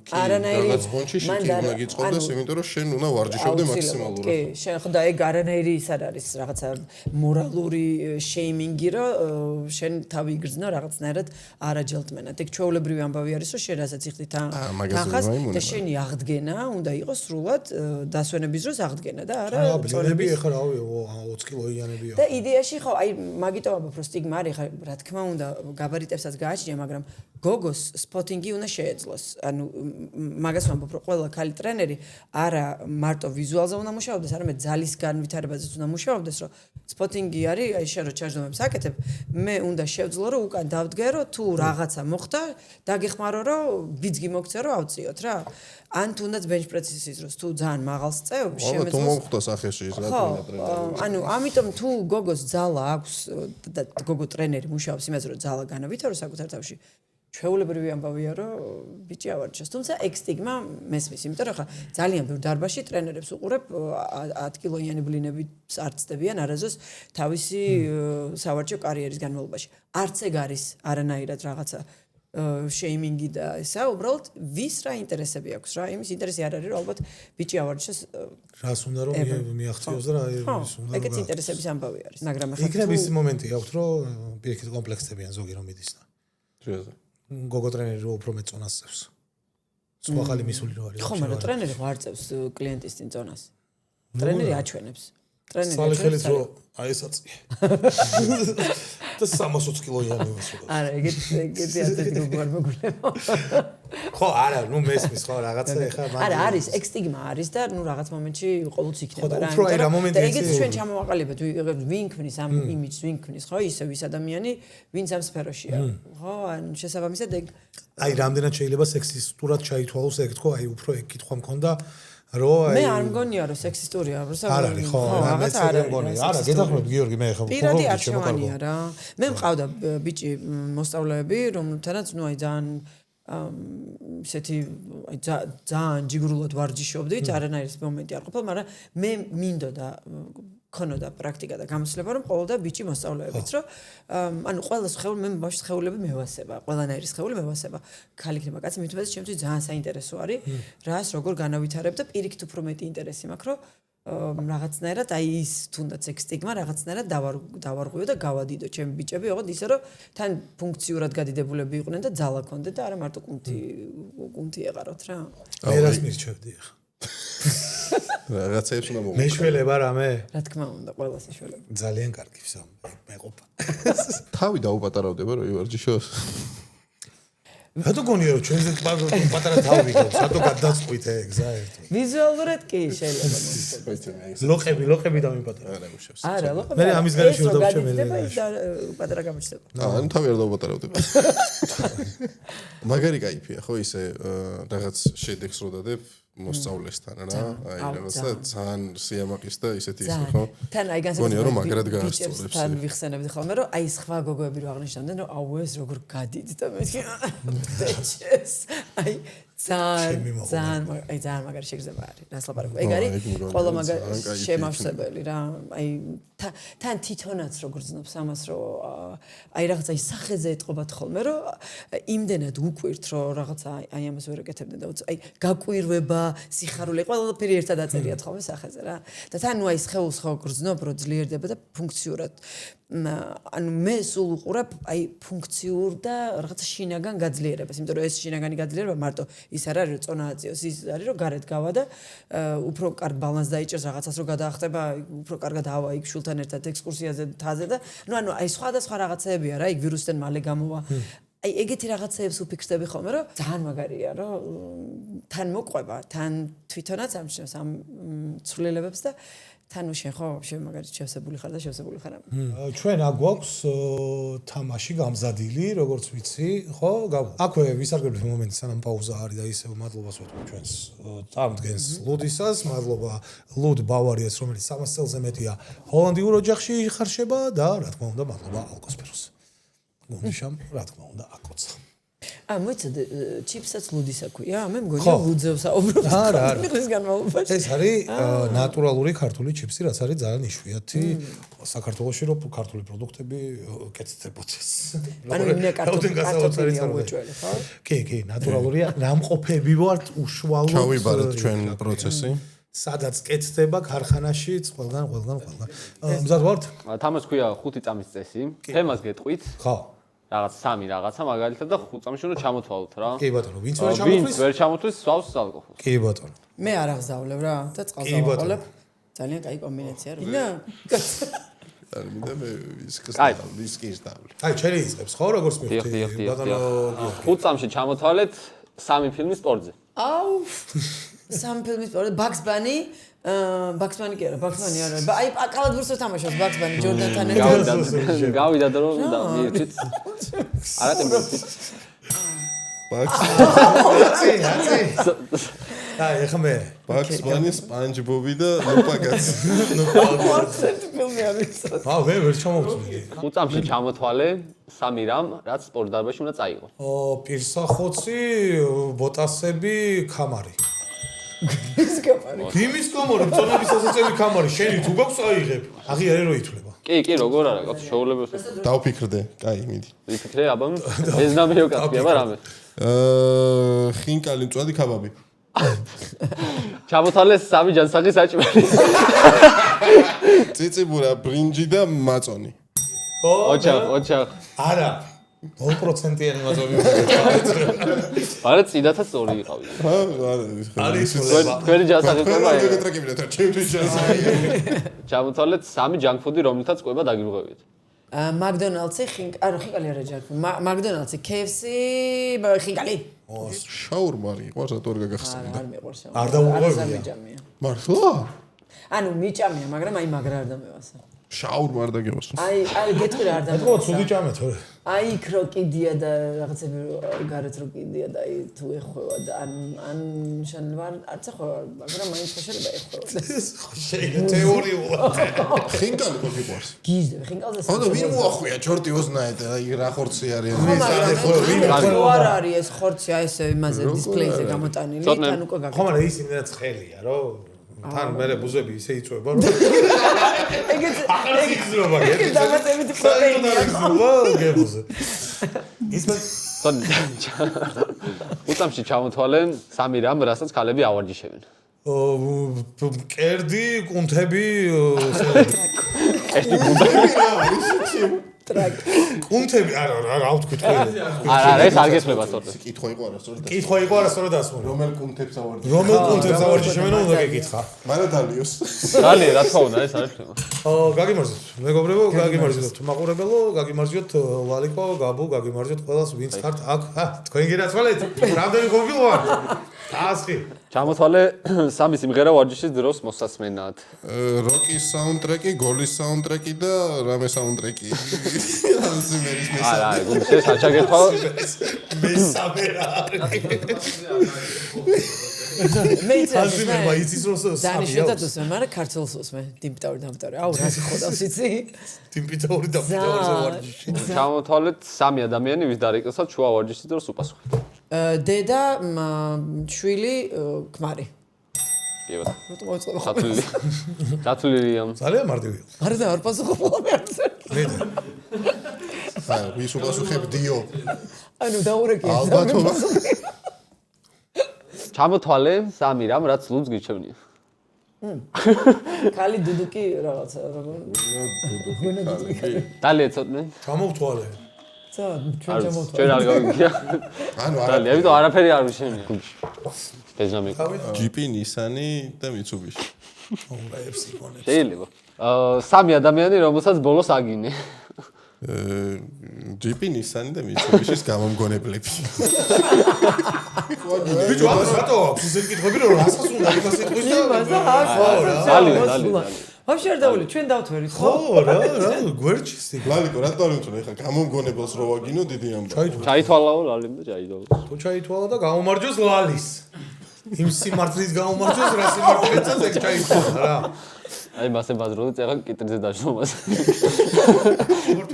კი არანაირი- რაღაც გონჩი მან შეკი და- უნდა გიწყობდეს, ანუ- იმიტომ რომ შენ უნდა ვარჯიშობდე მაქსიმალურად. კი, შენ ხო და ეგ არანაირი ის არ არის რაღაცა მორალური შეიმინგი, რომ შენ თავი იგრძნო რაღაცნაირად არაჯელტმენად. ეგ ჩვეულებრივი ამბავი არის, რომ შენ რასაც იხდი მაგაზე თანხას ვიმაიმუნება. და შენი აღდგენა უნდა იყოს სრულად დასვენების დროს აღდგენა და არა რა ბლენები წონების ეხლა რავი 20 კილოიანებია. და იდეაში ხო აი მაგიტომ ვამბობ რომ სტიგმა არის ხა რა თქმა უნდა გაბარიტებსაც გააჩნია მაგრამ გოგოს სპოტინგი უნდა შეეძლოს ანუ მაგას ვამბობ რომ ყველა ქალი ტრენერი არა მარტო ვიზუალზე უნდა მუშაობდეს არამედ ძალის განვითარებაზეც უნდა მუშაობდეს რომ სპოტინგი არის აი შენ რო ჩარჯდომებს აკეთებ მე უნდა შევძლო რომ უკან დავდგე რომ თუ რაღაცა მოხდა დაგეხმარო რომ ბიძგი მოგცე რომ ავწიოთ რა ან თუნდაც ბენჩ პრესის დროს თუ ძალიან მაღალს წევ ალბათ შემეძლოს მომხდა სახეში ის რა ხო, ტრენერი. ანუ ამიტომ თუ გოგოს ძალა აქვს და გოგო ტრენერი მუშაობს იმაზე რომ ძალა განავითაროს საკუთარ თავში ჩვეულებრივი ამბავია რომ ბიჭი ავარჩიოს თუმცა ეგ სტიგმა მესმის იმიტომ რომ ხა ძალიან ბევრ დარბაზში ტრენერებს უყურებ 10 კილოიანი ბლინებს არცდებიან არაზოს თავისი სავარჯიშო კარიერის განმავლობაში არც ეგ არის არანაირად რაღაცა შეიმინგი და ესა უბრალოდ ვის რა ინტერესები აქვს რა იმის ინტერესი არ არის რომ ალბათ ბიჭი ავარჯიშოს რას უნდა რომ მიაღწიოს და რა ის უნდა ეგეც ინტერესების ამბავი არის მაგრამ ახლა იქნება ის მომენტი აქვს რომ პირიქით კომპლექსდებიან ზოგი რომ მიდის და შეაზე. გოგო ტრენერი რო უფრო მეტ წონას წევს. სხვა ხალი მისული რო არის. ხო, მაგრამ ტრენერი ხო არ წევს კლიენტის წინ წონას. ტრენერი აჩვენებს. ტრენერი სალი ხელით აჩვენებს. რო აი ეს აწია. და 320 კილოიანი ვისურვებ. არა, ეგეთი ასეთი გოგო არ მოგულება. ხო, არა, ნუ მესმის ხო რაღაცა ეხა მაგ არა, არის ეგ სტიგმა არის და ნუ რაღაც მომენტში ყოველთვის იქნება და რა. უფრო აი რა მომენტი და ეცი- ეგეც ჩვენ ჩამოვაყალიბეთ, ვინ ქმნის ამ იმიჯს, ვინ ქმნის, ხო, ისე ვის ადამიანი, ვინც ამ სფეროშია. ხო, ან შესაბამისად ეგ აი რამდენად შეიძლება სექსისტურად ჩაითვალოს ეგ თქო, აი უფრო ეგ კითხვა მქონდა რომ აი მე არ მგონია რომ სექსისტურია, უბრალოდ არ არის ხო, რაღაც არ არის. არა, გეთახმებით გიორგი, მე ხა პირადი არჩევანია რა. მე მყავდა ბიჭი მოსწავლეები, რომელთანაც ნუ აი ძალიან ისეთი აი ძალიან ჯიგრულად ვარჯიშობდით, არანაირი მომენტი არ ყოფილა, მაგრამ მე მინდოდა ქონოდა პრაქტიკა და გამოცდილება რომ ყოველდღე ბიჭი მოსწავლეებიც რომ ანუ ყველა სხეული მე ბავშვის სხეულები მევასება, ყველანაირი სხეული მევასება. ქალი იქნება კაცი, მithumეტეს ჩემთვის ძალიან საინტერესო არის, რას როგორ განავითარებ და პირიქით უფრო მეტი ინტერესი მაქვს რომ რაღაცნაირად აი ის თუნდაც ეგ სტიგმა რაღაცნაირად დავარღვიო და გავადიდო ჩემი ბიჭები ოღონდ ისე რომ თან ფუნქციურად გადიდებულები იყვნენ და ძალა ქონდეთ და არა მარტო კუნთი ეყაროთ რა. მე რას მირჩევდი ახლა? რაღაცებს უნდა მოგო. მეშველება რამე? რა თქმა უნდა, ყველას ეშველება. ძალიან კარგი ვსა, მეყოფა. თავი დაუპატარავდება რომ ივარჯიშოს. რატო გონია რომ ჩვენზე პატარა თავი გავს? რატო გადაწყვით ეგ გზა ერთო? ვიზუალურად კი შეიძლება. ლოყები დამიპატარა. არა მუშავს. არა, ლოყები. მე ამის გარეშე ვერ დავჩემ მე. პატარა გამოჩნდება. ანუ თავი არ დაუპატარავდება. მაგარი кайფია ხო ისე რაღაც შედეგს რო დადებ მოსწავლესთან რა აი რაღაცა ძალიან სიამაყის და ისეთი ისე ხო თან აი გონია რომ მაგრად ბიჭებს გაასწორებს თან ვიხსენებდი ხოლმე რომ აი სხვა გოგოები რო აღნიშნავდნენ რომ აუ ეს როგორ გადიდ და მეთქი აი ძალიან მაგარი შეგრძნება არის რას ლაპარაკობ ეგ არის ყველა მაგარი შემავსებელი რა აი თან თვითონაც როგორ ძნობს ამას რომ აი რაღაცა ის სახეზე ეტყობათ ხოლმე რომ იმდენად უკვირთ რომ რაღაცა აი ამას ვერ ეკეთებდნენ და აი გაკვირვება სიხარული ყველაფერი ერთად აწერიათ ხოლმე სახეზე რა და თან ნუ აი სხეულს ხო გრძნობ რომ ძლიერდება და ფუნქციურად ანუ მე სულ უყურებ აი ფუნქციურ და რაღაცა შინაგან გაძლიერებას იმიტომ რომ ეს შინაგანი გაძლიერება მარტო ის არ არის რომ წონა აწიოს ის არის რომ გარეთ გავა და უფრო კარგ ბალანს დაიჭერს რაღაცას რომ გადაახტება უფრო კარგად ავა იქ შულთან ერთად ექსკურსიაზე თაზე და ნუ ანუ აი სხვადასხვა რაღაცეებია რა იქ ვირუსიდან მალე გამოვა აი ეგეთი რაღაცეებს უფიქსდები ხოლმე რომ ძალიან მაგარია რომ თან მოყვება თან თვითონაც ამჩნევს ამ ცვლილებებს და თან უშენ ხო შემაგარი შევსებული ხარ და შევსებული ხარ ჩვენ აგვაქვს თამაში გამზადილი როგორც ვიცი ხო აქვე ვისარგებლებ მომენტს სანამ პაუზა არის და ისევ მადლობას ვეთქვი ჩვენს წამდგენს ლუდისას მადლობა ლუდ ბავარიას რომელიც 300 წელზე მეტია ჰოლანდიურ ოჯახში ხარშება და რა თქმა უნდა მადლობა ალკოსფეროს გონდიშამ რა თქმა უნდა აკოცა მოიცადე ჩიპსაც ლუდის აქვია? მე მგონია ლუდზე ვსაუბრობ. არა. მის განმავლობაში. ეს არის ნატურალური ქართული ჩიპსი, რაც არის ძალიან იშვიათი საქართველოში, რომ ქართული პროდუქტები კეთდებოდეს. ანუ იმენა კარტოფილი უეჭველი, ხო? კი, ნატურალურია. ნამყოფები ვართ უშუალოდ. ჩავიბარეთ ჩვენ პროცესი. სადაც კეთდება ქარხანაშიც, ყველგან. მზად ვართ? თამას ქვია 5 წამის წესი. თემას გეტყვით. ხო. რაღაც 3 რაღაცა მაგალითად და 5 წამში უნდა ჩამოთვალოთ რა. კი ბატონო, ვინც ვერ ჩამოთვლის? ვინც ვერ ჩამოთვლის, სვავს ალკოჰოლს. კი ბატონო. მე არ აღზავლებ რა და წყალს ავყოლებ. ძალიან კაი კომბინაცია რა. არ მინდა მე ვისკის დავli. აი, ჩელი იწყებს ხო, როგორც მივხვდი? ბატონო, 5 წამში ჩამოთვალეთ 3 ფილმის სპორტზე. აუ 3 ფილმის სპორტზე Bugs Bunny Bugs Bunny კი არა, Bugs Bunny არა. აი, კალადბურს რო თამაშობს Bugs Bunny ჯორდანთან ერთად. გავიდა და რომ და მიიწით. არა ტემპერატურით. Bugs აი, ეხლა მე. Bugs Bunny, SpongeBob და ლუპაკაც. ფილმი არის. მე ვერ ჩამოვწვდი. 5 წამში ჩამოთვალე 3 რამ, რაც სპორტ დარბაზში უნდა წაიღო. პირსახოცი, ბოტასები, ქამარი. ის კამარი. გიმის კამარი, ბრძოლების ასაწევი ქამარი, შენი თუ გაქვს აიღებ. აღიარე რო ითვლება. კი, როგორ არა, კაცო შეუძლებს. დავფიქრდე, კაი, მიდი. ვიფიქრე, აბა, მეზნამეო კაცია, რა მე. ხინკალი, მწვადი ქაბაბი. ჩამოთვალე 3 ჯანსაღი საჭმელი. ციციბურა, ბრინჯი და მაწონი. ოჩახ. არა. 0%-იანი მაწონი. არა, წინათაც 2 იყავი. არის თქვენი ჯანსაღი ყובה. გეტრაკებინათ, ჩემთვის ჯანსაღი. ჩამოთვალეთ 3 ჯანკ ფუდი, რომლითაც ყובה დაგიბრუნებით. McDonald's-ი ხინკალი არა ჯანკ. McDonald's-ი KFC ხინკალი. შაურმარი, ყავს რატო არ გაგახსენდა? არ მეყვარს. არ დაუღებია. მიჭამია. მართლა? ანუ მიჭამია, მაგრამ აი მაგრა არ დამევასა. შაურმა არ დაგევას. აი გეტყვი რა არ ეთქო დამევასა. ცუდი ჭამეთ ხო? აი იქ რო კიდია და რაღაცები გარეთ რო კიდია და აი თუ ეხვევა და ან შეიძლება არც ეხვევა, მაგრამ მაინც შეიძლება ეხვევა. შეიძლება თეორიულად. ხინკალი ხო გიყვარს? გიჟდები ხინკალზე. ანუ ვინ მოახვია ჩორტი ოზნაეთ, აი რა ხორცი არის. ხო არ არის ეს ხორცი აი ეს იმაზე დისპლეიზე გამოტანილი, თან უკვე გაგა. ხო მაგრამ ის იმედაც ხელია რომ თან მე ბუზები ისე იწובה რომ ეგეც იგზნობა ეგეც დამატებით პროტეინია. გებუზე. ის უწამში ჩამოთვალე 3 რამ, რასაც ქალები ავარჯიშებენ. კერდი, კუნთები, ტრაკ. კუნთები, არა ვთქვით ხოლმე. არა, ეს არ გესმება სწორად. კითხვა იყო არა სწორად. კითხვა იყო არასწორად ასმული. რომელ კუნთებს ავარჯიშებ? რომელ კუნთებს ავარჯიშებენ უნდა გეკითხა. მარა დალიოს. დალი, რა თქმა უნდა, ეს არის თემა. გაგიმარჯოთ. მეგობრებო, გაგიმარჯოთ. მაყურებელო, გაგიმარჯოთ ლალიკო, გაბუ, გაგიმარჯოთ ყველას, ვინც ხართ აქ. თქვენ გირაცვალეთ? რამდენი გოგილვარ? ასხი. ჩამოთვალე 3 სიმღერა ვარჯიშის დროს მოსასმენად. როკის საუნდტრეკი, გოლის საუნდტრეკი და რამე საუნდტრეკი. ანზიმერის არა, გუნდზე საჩაგერხო. მესამე რა. მე იცი მე იცის რომ დანიშნულად უსმენ, მაგრამ ქართულს უსმენ. დიმპიტაური დამტარე. აუ, რა ხოდავს იცი? დიმპიტაური ვარჯიში. ჩამოთვალეთ 3 ადამიანი, ვის დარეკილსა შუა ვარჯიშის დროს უპასუხეთ. დედა, შვილი, ქმარი. კი ბატონო. რატომ მოიწყება? დათვლილია. ძალიან მარტივია. არა და არ პასუხობ ხოლმე არც. მედა. აი, ვის უპასუხებ დიო. ანუ დაურეკია. ალბათობა. ჩამოთვალე 3 რამ, რაც ლუდს გირჩევნია. ქალი დუდუკი რაღაცა როგორ. დალი ეცოდნენ. ჩამოვთვალე. ცა ჩვენ ჩამოვთვალე. ჩვენ არ გავიგია. ანუ დალი, ამიტომ არაფერი არ ვიშენია. ბეზნამი. ჯიპი, ნისანი და მიცუბიში. აუღებს იკონებს. შეიძლება. 3 ადამიანი, რომელსაც ბოლოს აგინე. ჯიპი, ნისანი და მიცუბიშის გამომგონებლები. ბიჭო, რატო აქვს ისეთი კითხვები რომ რასაც უნდა იქას იტყვის და დალი. ვაფშე არ დავული, ჩვენ დავთვერით, ხო? ხო რა, გვერდში. ლალიკო, რატო არ ვიწუნე ხა გამომგონებელს რო ვაგინო დიდი ამბავი. ჩაითვალაო ლალიმ და ჩაიდო. თუ ჩაითვალა და გამომარჯოს ლალის. იმ სიმართლის გამომარჯოს რა სიმართლეცაც ეგ ჩაითვალა რა. აი მასე ბაზრული წერა კიტრიზე დაჟნობას.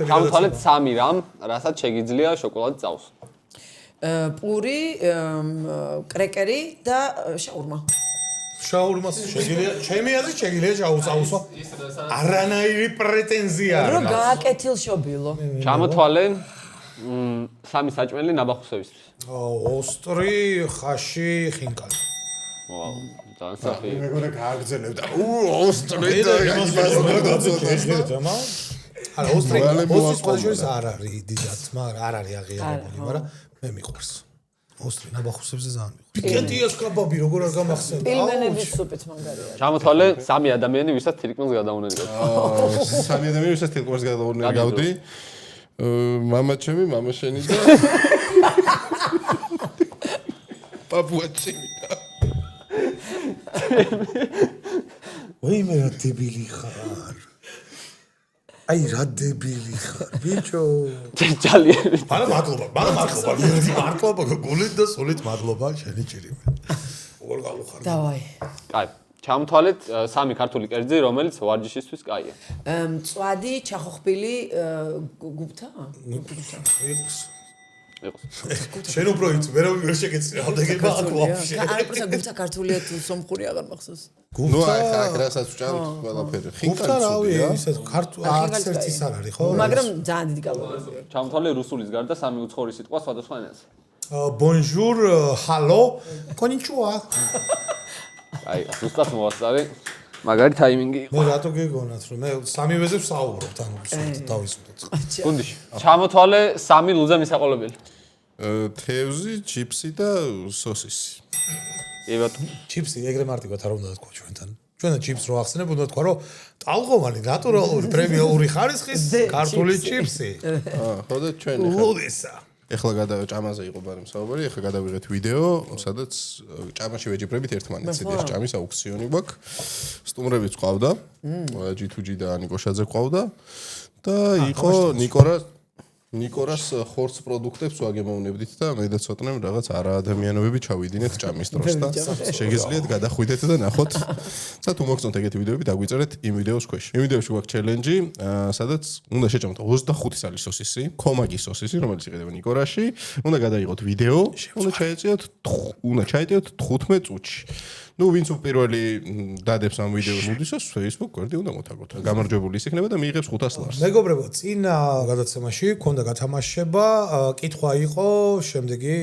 ჩამოთვალეთ 3 რამ, რასაც შეგიძლია შოკოლადი წავს. პური, კრეკერი და შაურმა. შაურმას შეგიძლია, ჩემი აზრით შეგიძლია ჩაუწავსო. არანაირი პრეტენზია არ რომ გააკეთილშობილო. ჩამოთვალე სამი საჭმელი ნაბახუსებისთვის. ოსტრი, ხაში, ხინკალი. ვაუ, ძალიან საფრთხე. მეგონა გააგრძელებდა. ოსტრი და არა, ოსტრის ყოველშორის არ არის დიდად, მაგრამ არ არის აღიარებული, მაგრამ მე მიყვარს. ოსტრი ნაბახუსებზე ძალიან მიყვარს. პიკენტიას კაბაბი როგორ არ გამახსენდა? პილმენების სუპით მაგარია. ჩამოთვალე სამი ადამიანი, ვისაც თირკმელს გადაუნერი გაქვს. სამი ადამიანი ვისაც თილკმას გადაურნელი გავდი. მამა ჩემი, მამა შენი და პაპუა ჩემი. ვაიმე რა დებილი ხარ. აი რა დებილი ხარ, ბიჭო. ძალიან. მადლობა, გულით და სულით მადლობა, შენი ჭირიმე. როგორ გავუხარ. დავაი. კაი. ჩამოთვალეთ სამი ქართული კერძი, რომელიც ვარჯიშისთვის კაია. მწვადი, ჩახოხბილი, გუბთა? იყოს. იყოს. შენ უფრო იცი, მე ვერ შეგეცი რამდენი აქ ვაფშე. არა, პროსტა გუბთა ქართულია თუ სომხური აღარ მახსოვს. ნუ აი ხა რასაც ვჭამთ ყველაფერი. გუფთა რავი, ისე ქართულ არც ერთის არ არის, ხო? მაგრამ ძალიან დიდი გავლენა. ჩამოთვალე რუსულის გარდა სამი უცხოური სიტყვა სხვადასხვა ენაზე. Bonjour, hello, konnichiwa. აი, ზუსტად მოვასწარე. მაგარი თაიმინგი იყო. მე რატო გეგონათ, რომ მე სამივეზე ვსაუბრობ, ანუ დავისვიდეთ. გუნდიში. ჩამოთვალე სამი ლუზა მისაყოლებელი. თევზი, ჩიპსი და სოსისი. ევათ. ჩიპსი ეგრე მარტივად არ უნდა თქვა ჩვენთან. ჩვენ ჩიპს რო ახსენებ, უნდა თქვა, რომ ტალღოვანი, ნატურალური, პრემიული ხარისხის ქართული ჩიპსი. ხო და ჩვენ ლუდისა. ეხლა ჭამაზე იყო ბარი მსაუბარი, ეხლა გადავიღეთ ვიდეო, სადაც ჭამაში ვეჯიბრებით ერთმანეთს, ეს ჭამის აუქციონი გვაქვს. სტუმრებიც ყავდა, G2G და ნიკოშაძე ყავდა და იყო ნიკორას ხორცს პროდუქტებს ვაგემოვნებდით და მე და ცოტნემ რაღაც არაადამიანობები ჩავიდინეთ ჭამის დროს და შეგიძლიათ გადახვიდეთ და ნახოთ. და თუ მოგწონთ ეგეთი ვიდეოები, დაგვიწერეთ იმ ვიდეოს ქვეშ. იმ ვიდეოში გვაქვს ჩელენჯი, სადაც უნდა შეჭამოთ 25 წალი სოსისი, კომაგი სოსისი, რომელიც იყიდება ნიკორაში. უნდა გადაიღოთ ვიდეო, უნდა ჩაეტიოთ 15 წუთში. ნუ ვინც პირველი დადებს ამ ვიდეოს მუდისას, Facebook გვერდი უნდა მოთაგოთ. გამარჯვებული ის იქნება და მიიღებს 500 ლარს. მეგობრებო, წინა გადაცემაში ქონდა გათამაშება, კითხვა იყო, შემდეგი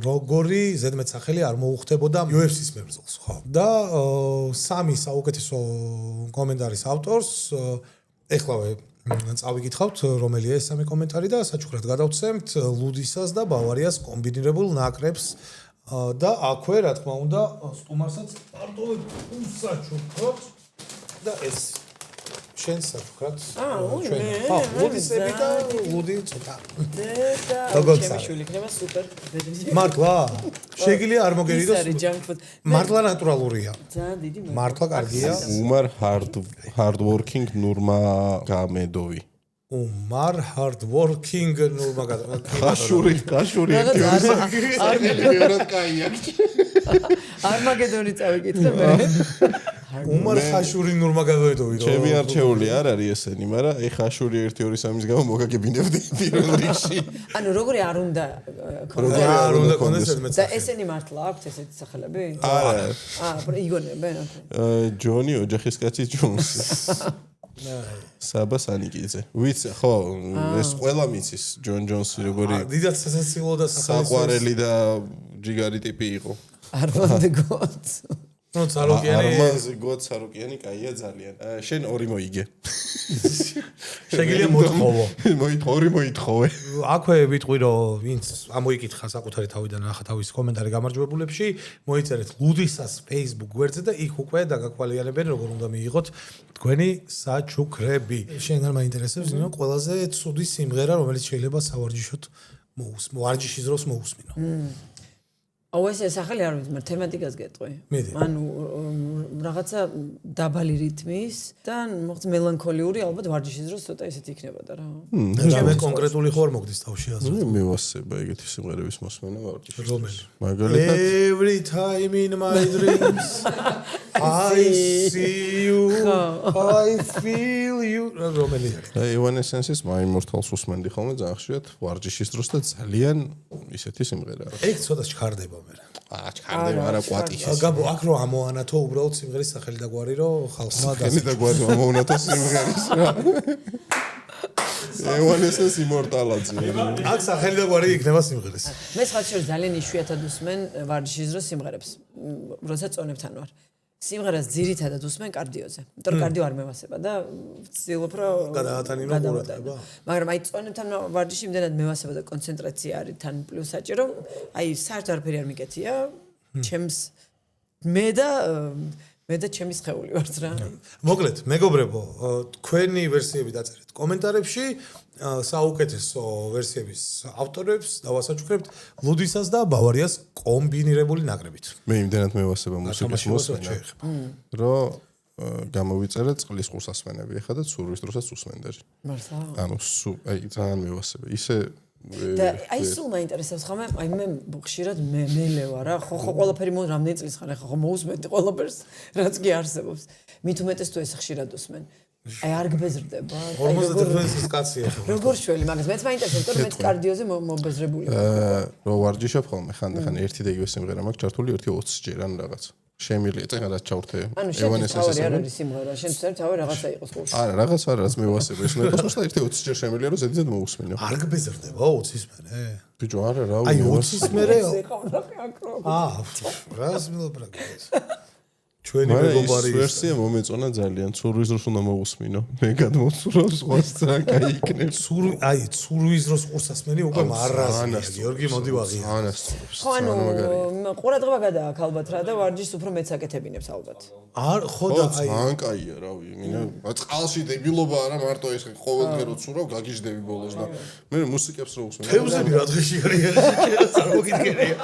როგორი ზედმეტსახელი არ მოუხდებოდა UFC-ს მებრძოლს, ხო? და სამი საუკეთესო კომენტარის ავტორს ეხლავე წავიკითხავთ, რომელია ეს სამი კომენტარი და საჩუქრად გადავცემთ ლუდისას და ბავარიას კომბინირებულ ნაკრებს. და აქვე რა თქმა უნდა სტუმარსაც პარტოვებ უსაჩუქრად და ეს შენ საჩუქრად ჩვენ ხო ლუდისები და ლუდი ცოტა ჩემი შვილი იქნება სუპერ მართლა შეგიძლია არ მოგერიდოს მართლა ნატურალურია ძალიან დიდი მართლა კარგია უმარ hard working ნურმა გამედოვი უმარ hard working ნურმა ხაშური არმაგედონი წავიკითხე მე უმარ ხაშური ნურმა გადავედოვი რომ ჩემი არჩეული არ არის ესენი, მაგრამ აი ხაშური 1-2-3-ის გამო მოგაგებინებდი პირველ რიგში. ანუ როგორი არ უნდა კონდეს ეს და ესენი მართლა აქვთ ესეთი სახელები? არა. იგონებენ? ჯონი ოჯახის კაცი ჯონსი. საბა სანიკიძე. ვიცი, ხო, ეს ყველა მიცის ჯონ ჯონსი როგორი დიდად სასაცილო და საყვარელი და ჯიგარი ტიპი იყო. Armand God. ნუ ცალოკიანი Armand God ცალოკიანი კაია ძალიან. შენ ორი მოიგე. შეგიძლია მოთხოვო. ორი მოითხოვე. აქვე ვიტყვი რომ ვინც ამოიკითხა საკუთარი თავიდან ახლა თავის კომენტარი გამარჯვებულებში, მოიწერეთ ლუდისას Facebook გვერდზე და იქ უკვე დაგაკვალიანებენ როგორ უნდა მიიღოთ თქვენი საჩუქრები. შენ არ მაინტერესებს, ნუ ყველაზე ცუდი სიმღერა რომელიც შეიძლება სავარჯიშოდ ვარჯიშის დროს მოусმინო. აუ ეს სახელი არ ვიცი, მაგრამ თემატიკას გეტყვი. ანუ რაღაცა დაბალი რიტმის და მოხდა მელანქოლიური ალბათ ვარჯიშის დროს ცოტა ისეთი იქნებოდა რა. მე კონკრეტული ხო არ მოგდის თავში აზრი. მევასება ეგეთი სიმღერების მოსმენა ვარჯიშში. რომელი? მაგალითად Every time in my dreams I see you I feel you რომელი არის? Evanescence-ის My Immortals უსმენდი ხოლმე ძალიან ხშირად ვარჯიშის დროს და ძალიან ისეთი სიმღერაა. ეგ ცოტა ჩქარდება მე. ჩქარდება არა კვატიშის. გაბო აქ რო ამოანათო უბრალოდ სიმღერის სახელი და გვარი რო ხალხმა ხელი და გვარი ამოუნათო სიმღერის რა. Evanescence Immortaladzი. აქ სახელი და გვარი იქნება სიმღერის. მე სხვათა ძალიან იშვიათად usmen ვარჯიშის დროს სიმღერებს, როცა წონებთან ვარ. სიმღერას ძირითადად usmen კარდიოზე. იმიტომ რომ კარდიო არ მევასება და ვცდილობ რომ გადაატანინო ყურადღება. მაგრამ აი წონებთან ვარჯიში იმდენად მევასება და კონცენტრაცია არის თან პლუს საჭირო, აი საერთოდ არაფერი არ მიკეთია, ჩემს მე და ჩემი სხეული ვართ რა. მოკლედ, მეგობრებო, თქვენი ვერსიები დაწერეთ კომენტარებში, საუკეთესო ვერსიების ავტორებს დავასაჩუქრებთ ლუდვისას და ბავარიას კომბინირებული ნაკრებით. მე იმდენად მევასება მუსიკის მოსმენა, რომ გამოვიწერე წყლის ყურსასმენები ახლა და ცურვის დროსაც უსმენდა. მართლა? ანუ აი ძალიან მევასება. ისე და აი სულ მაინტერესებს ხომ აი მე ხშირად მელე ვარ რა ხო ყველაფერი რამდენი წლის ხარ ახლა ხო მოусმენდი ყველაფერს რაც კი არსებობს მით უმეტეს თუ ეს ხშირად უსმენ აი არ გბეზრდება 51 წლის კაცია ხო როგორ შველი მაგას მეც მაინტერესებს რომ მეც კარდიოზე მობეზრებული რო ვარჯიშობ ხოლმე ხანდახან ერთი და იგივე სიმღერა მაქვს ჩართული 1-20 ჯერ ან რაღაც შემილია წინ რაც ჩავრთე Evanescence-ის არ არის სიმღერა შენ წერ თავი რაღაცა იყოს ხო არა რაღაც არა რაც მევასება ის მე კოსმოსა 1-20 ჯერ შემილია რომ ზედიზედ მოусმინო არ გბეზრდება 20-ის მერე ბიჭო არა რა აი 20-ის მერე აა რას მილობრაგეს ჩვენი მეგობარი ვერსია მომეწონა ძალიან ცურვის დროს უნდა მოусმინო მე გადმოვცურავ სხვას ძალიან კაი იქნებს აი ცურვის დროს ყურსასმენი უკვე მარაზია გიორგი მოდი ვაღია ანასწორებს ხო ანუ ყურადღება გადააქვს ალბათ რა და ვარჯიშს უფრო მეც აკეთებინებს ალბათ არ ხო და აი ძალიან კაია რავი მინა წყალში დებილობა არა მარტო ეს ყოველდღე რო ცურავ გაგიჟდები ბოლოს და მე მუსიკებს რო უსმენ თევზები რა დღეში არის წარმოგიდგენია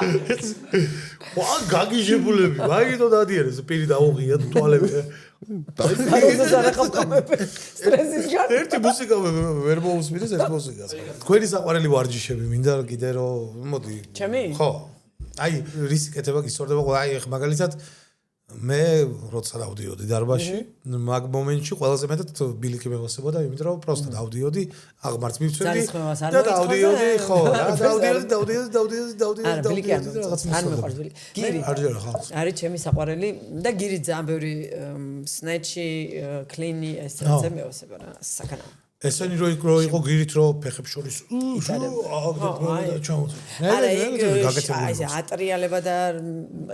ვა გაგიჟებულები ვაიდო დადიერეს პირი დაუღია თვალები სტრესის გარ ერთი მუსიკა ვერ მოусმინეს ერთ მუსიკას თქვენი საყვარელი ვარჯიშები მინდა კიდე რომ მოდი ჩემი ხო აი რის კეთება გისწორდება ყველა აი მაგალითად მე როცა დავდიოდი დარბაზში მაგ მომენტში ყველაზე მეტად ბილიკი მევასებოდა იმიტომ რომ პროსტა დავდიოდი აღმართ მივცემდი და დავდიოდი ხო რა დავდიოდი არა ბილიკი არ მიყვარს ბილიკი გირი არის ჩემი საყვარელი და გირი ძალიან ბევრი სნეჩი კლინი ეს რაც მევასება რა საკანა ესენი რო იყო გირით რო ფეხებს შორის არა ეს ატრიალება და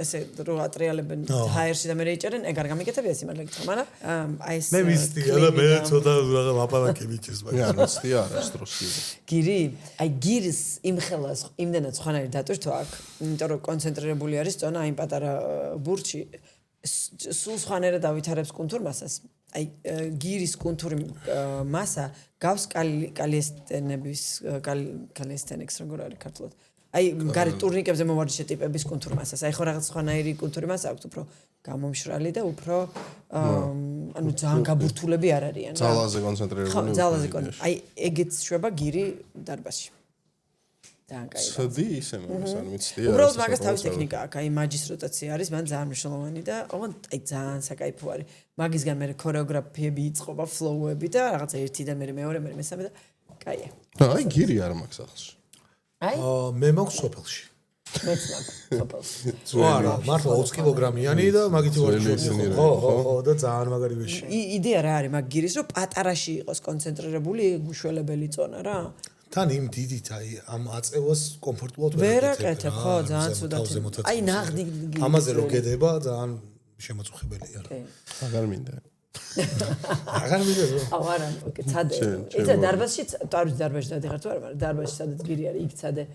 ესე რო ატრიალებენ ჰაერში და მე რეიჭერენ ეგ არ გამიკეთებია სიმართლე გითხრა მაგრამ აი ეს მე ვისწია და მე ცოტა ვაპარაკე მიჩეს მე არ ვიცია არას დროს გირი აი გირის იმ ხელას იმდენად სხვანაირი დატვირთვა აქვს იმიტომ რომ კონცენტრირებული არის წონა აი პატარა ბურთში სულ სხვანაირად ავითარებს კუნთურ მასას აი გირის კუნთური მასა გავს კალიესთენების კალიესთენიკს როგორ არის ქართულად აი გარი ტურნიკებზე მოვარჯიშე ტიპების კუნთურ მასას აი ხო რაღაც სხვანაირი კუნთური მასა აქვს უფრო გამომშრალი და უფრო ანუ ძალიან გაბურთულები არ არიან რა ძალაზე კონცენტრირებული ძალაზე აი ეგეც შვება გირი დარბაზში ძალიან კაი. ცდი ისე მომის არ მიცდია. უბრალოდ მაგას თავის ტექნიკა აქვს. აი მაჯის როტაცია არის, მან ძალიან მნიშვნელოვანი და ოღონდ აი ძალიან საკაიფო არის. მაგისგან მე ქორეოგრაფიები იწყობა, ფლოუები და რაღაცა ერთიდან მე მეორე, მე მესამე და კაია. აი გირი არ მაქვს ახალში. აი მე მაქვს სოფელში. მეც მაქვს სოფელში. არა, მართლა 20 კილოგრამიანი და მაგითი ვარჯიშობ. ხო, და ძალიან მაგარი ვეში. იდეა რა არის მაგ გირის, რომ პატარაში იყოს კონცენტრირებული, გუშველებელი წონა რა. თან იმ დიდით აი ამ აწევას კომფორტულად ვერ აკეთებ ხო ძალიან ცუდად აი ნაღდი ამაზე რო გედება ძალიან შემოწუხებელია რა აღარ მინდა აღარ მინდა არა ცადე იცი დარბაზში თავის დარბაზში დადიხარ თუ არა მაგრამ დარბაზში სადაც გირი არის იქ ცადე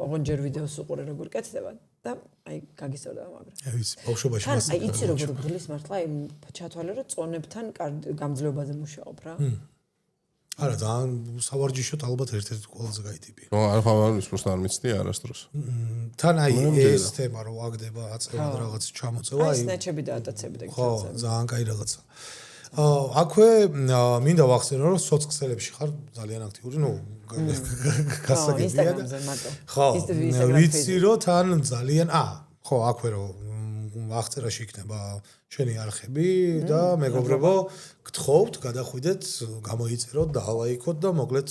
ოღონდ ჯერ ვიდეოს უყურე როგორ კეთდება და აი გაგისწორდა მაგრამ აი ვიცი ბავშვობაში მას აი იცი როგორ გძლის მართლა აი ჩათვალე რომ წონებთან გამძლეობაზე მუშაობ რა არა, ძალიან სავარჯიშოდ ალბათ ერთ-ერთი ყველაზე კაი ტიპი. ნუ არ ხავარ ის просто არ მიცდი არასდროს. თან აი ეს თემა რომ აგდება აწევად რაღაც ჩამოწევა, აი სნეჩები და ატაცები და ხო, ძალიან კაი რაღაცა. აქვე მინდა ვახსენო რომ სოციალებში ხარ ძალიან აქტიური, ნუ გასაგებია და ხო, ვიცი რომ თან ძალიან ხო, აქვე რომ აღწერაში იქნება შენი არხები და მეგობრებო გთხოვთ გადახვიდეთ, გამოიწეროთ და ალაიქოთ და მოკლედ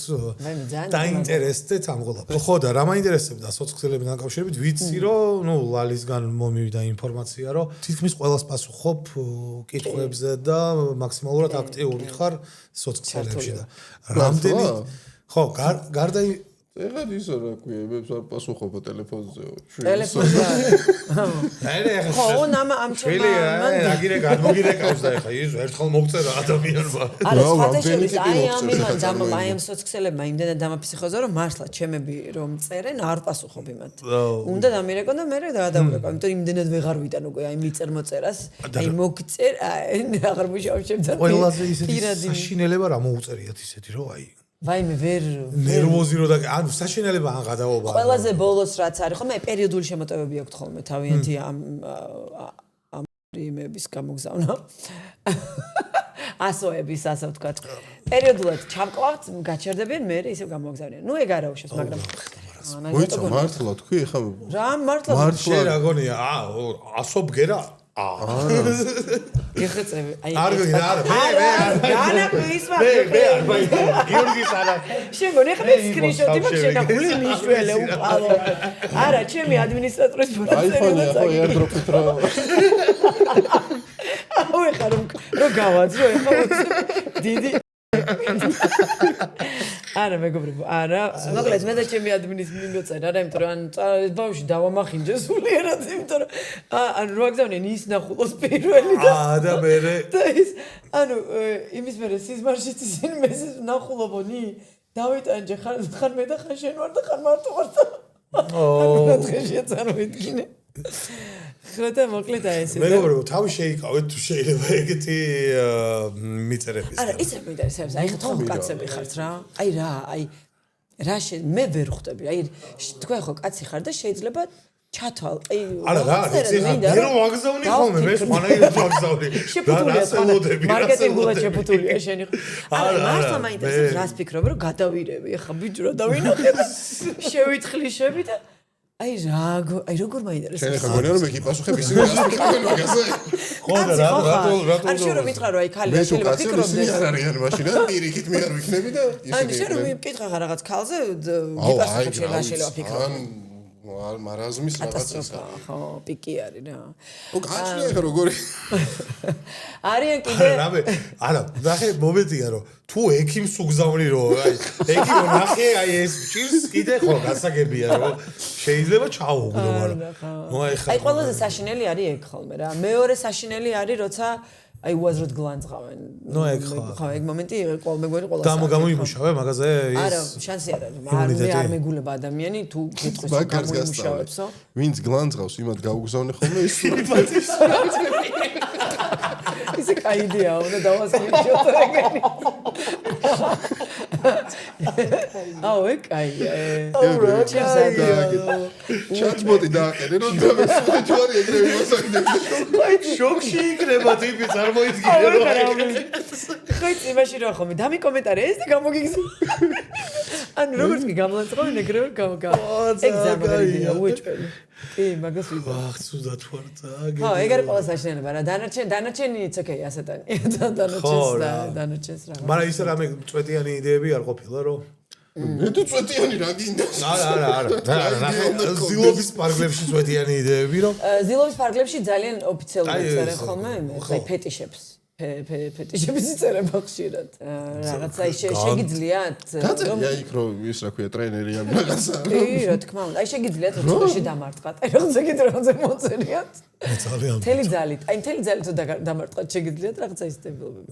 დაინტერესდეთ ამ ყველაფერს. ხო და რა მაინტერესებდა სოციალებთან დაკავშირებით, ვიცი რომ ნუ ლალისგან მომივიდა ინფორმაცია, რომ თითქმის ყველას პასუხობ კითხვებზე და მაქსიმალურად აქტიური ხარ სოციალებში და რამდენი ხო, გარდა ეხლა ისო რა ქვია, იმებს არ პასუხობ ტელეფონზე. ტელეფონზე. ხო, ნამა ამ რაგირე გადმოგირეკავს და ეხლა ის ერთხელ მოგწერა ადამიანმა. არა, სხვადასხვა აი ამ იმან აი ამ სოციალებმა იმდენად დამაფისხოზე რომ მართლა ჩემები რომ წერენ არ პასუხობ იმათ. უნდა დამირეკო და მე გადავირეკო, იმიტომ იმდენად ვეღარ ვიტან უკვე აი მიწერ მოწერას, აი მოგწერ, აღარ მუშაობ შემდგომ. ყველაზე ისეთი საშინელება რა მოუწერიათ ისეთი რომ აი ვაიმე ვერ ნერვოზი რო და ანუ საშინელება ან გადაობა. ყველაზე ბოლოს რაც არის ხო მე პერიოდული შემოტევები აქვს ხოლმე თავიანთი ამ იმების გამოგზავნა. ასოების ასე ვთქვათ. პერიოდულად ჩამკლავთ, გაჩერდებიან, მე ისევ გამოგზავნიან. ნუ ეგ არა უშავს, მაგრამ მოიცა მართლა თქვი ეხლა რა მართლა შენ რა გონია? ასო ბგერა? გიხეწები. აი არ გინდა არა მე განა ისმა მე არ ვაი გიორგის არა შენ გონი ხე სკრინშოტი მაქვს შეგახული მიშველე უყალო. არა, ჩემი ადმინისტრატორის აიფონი ხო airdrop-ით რა. აუ ეხლა რომ გავაძრო ეხლა დიდი არა მეგობრებო, არა, მოკლედ მე და ჩემი ადმინის მიმოწერა, არა, იმიტომ რომ ან ბავშვი დავამახინჯე სულიერად, იმიტომ რომ ანუ რო აგზავნიან ის ნახულოს პირველი და მე და ის ანუ იმის მერე სიზმარშიც ისინი მეს ნახულობონი დავიტანჯე ხან მე და ხან შენ ვარ და ხან მარტო ვარ და ო დღეშია წარმოვიდგინე ხო და მოკლედ აი ესე მეგობრებო თავი შეიკავეთ თუ შეიძლება ეგეთი მიწერების არა ის არ მეინტერესებს აი ხო კაცები ხართ რა აი რა აი რა მე ვერ ხვდები აი თქვენ ხო კაცი ხარ და შეიძლება ჩათვალ აი არა რა მე რომ ვაგზავნი ხოლმე მე მანაირად ვაგზავნი შეფუთულია მარკეტინგულად შეფუთულია შენი არა მართლა მაინტერესებს რას ფიქრობ რომ გადავირები ახლა ბიჭო რა დავინახე შევითხლიშები და აი როგორ მაინტერესებს შენ ხა გონია რომ მე კი პასუხებ ისინი რა ფიქრობენ მაგაზე ხო და რატო ან შენ რომ მითხრა რომ აი ქალი შეიძლება ფიქრობდეს არ არიან მაშინ და პირიქით მე არ ვიქნები და ისინი შენ რომ მიკითხა რაღაც ქალზე გიპასუხებ შენ რა შეიძლება ფიქრობ ან მარაზმის რაღაცა ხო პიკი არის რა ო გაჩნია ხა როგორი არიან კიდე არა ნახე მომენტია რომ თუ ექიმს უგზავნი რომ აი ექიმო ნახე აი ეს ჭირს კიდე ხო გასაგებია რომ შეიძლება ჩაუგდო მაგრამ ნუ აი ხა აი ყველაზე საშინელი არის ეგ ხოლმე რა მეორე საშინელი არის როცა აი უაზროდ გლანძღავენ ნუ ეგ ხო ეგ მომენტი მეგონი ყველა გამოიმუშავე მაგაზე ის არა შანსი არ არის მე არ მეგულება ადამიანი თუ გეტყვის გამოიმუშავებსო ვინც გლანძღავს იმათ გაუგზავნე ხოლმე ის ისე კაი იდეაა უნდა დავასკრინშოტ ეგენი აუ ეგ კაია ჩატბოტი დააყენე რომ დავესწრე ჯვარი ეგრევე მოსაგდები შოქში იქნება ტიპი წარმოიდგინე რომ ხოიც იმაში რა ხომ დამი კომენტარი ეს და გამოგიგზო ანუ როგორც კი გამლანწყობენ ეგრევე ეგ ზაბარია უეჭველი კი მაგას ვიდა ვახ ცუდად ვარ და ხო ეგ არის ყველა საშინელება რა დანარჩენი it's okay ასეთანია დანარჩენს რა მაგრამ ისე რამე წვეტიანი იდეები არ ყოფილა რომ მე თუ წვეტიანი რა გინდა არა ზილობის პარკლებში წვეტიანი იდეები რომ ზილობის პარკლებში ძალიან ოფიციალურად წერენ ხოლმე აი ფეტიშებს ფეტიშების წერება ხშირად რაღაცა შეგიძლიათ გაწერია იქ რომ ის რა ქვია ტრენერი ამ რაღაცა კი რა თქმა უნდა აი შეგიძლიათ როცა დამარტყათ აი რაღაცა კიდე რაღაცა მოწერიათ მე ძალიან მთელი ძალით, აი მთელი ძალით თუ დამარტყათ შეგიძლიათ რაღაცა ის დეველოპები.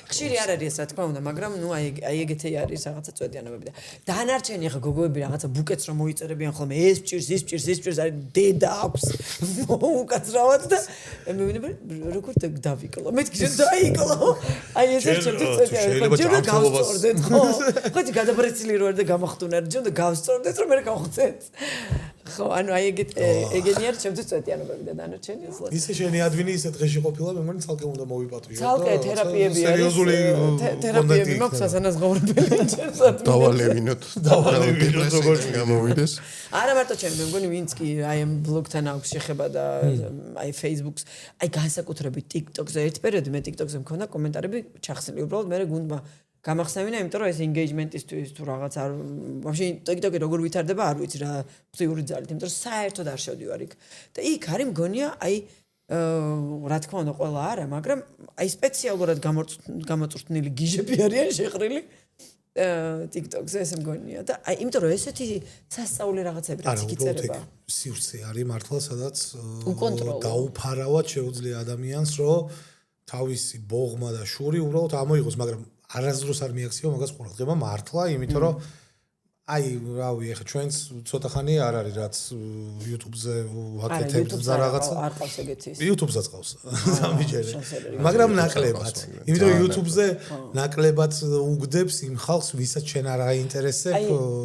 ხშირი არ არის ეს რა თქმა უნდა, მაგრამ ნუ აი ეგეთი არის რაღაცა წვეტიანობები და დანარჩენი ახლა გოგოები რაღაცა ბუკეტს რომ მოიწერებიან ხოლმე ეს ჭირს, ის ჭირს, ის ჭირს, არის დედა აქვს. უკაცრავად და მე ვინებარ როგორ დავიკლო. მე თქვი დაიკლო. აი ეს ჩემთვის წვეტიანობა. ჯერ გავსწორდეთ ხო? ხო გადაბრეცილი რო არ და გამახტუნა ჯერ და გავსწორდეთ რომ მე გავხცეთ. ხო, ანუ აი ეგენი არის ჩემთვის წვეტიანობები და დანარჩენი ეს ლოგი. ისე შენი ადვინი ისე დღეში ყოფილა, მე მგონი ცალკე უნდა მოვიპატვიო. ცალკე თერაპიები არის. სერიოზული თერაპიები მაქვს ასანაზღაურებელი ჩემს. დავალევინოთ როგორც გამოვიდეს. არა მარტო ჩემი, მე მგონი ვინც კი აი ამ ბლოგთან აქვს შეხება და აი Facebook-ს, აი განსაკუთრებით TikTok-ზე ერთ პერიოდი მე TikTok-ზე მქონდა კომენტარები ჩახსნილი. უბრალოდ მე გუნდმა გამახსენებინა, იმიტომ რომ ეს engagement-ისთვის თუ რაღაც არ ვაფშე TikTok-ი როგორ ვითარდება, არ ვიცი რა ღწიური ძალით, იმიტომ რომ საერთოდ არ შევდივარ იქ. და იქ არის მგონია აი რა თქმა უნდა ყველა არა, მაგრამ აი სპეციალურად გამოწვრთნილი გიჟები არიან შეხრილი TikTok-ზე ესე მგონია და აი იმიტომ რომ ესეთი სასწაული რაღაცები რაც იქ იწერება. სივრცე არის მართლა, სადაც დაუფარავად შეუძლია ადამიანს, რომ თავისი ბოღმა და შური უბრალოდ ამოიღოს, მაგრამ არასდროს არ მიაქციო მაგას ყურადღება მართლა, იმიტომ რომ აი, რავი, ეხლა ჩვენს ცოტა ხანი არ არის რაც YouTube-ზე ვაკეთებთ და რაღაცა. არ ყავს ეგეთი ის. YouTube-საც ყავს. სამიჯერე. მაგრამ ნაკლებად. იმიტომ რომ YouTube-ზე ნაკლებად უგდებს იმ ხალხს, ვისაც შენ არ აინტერესებ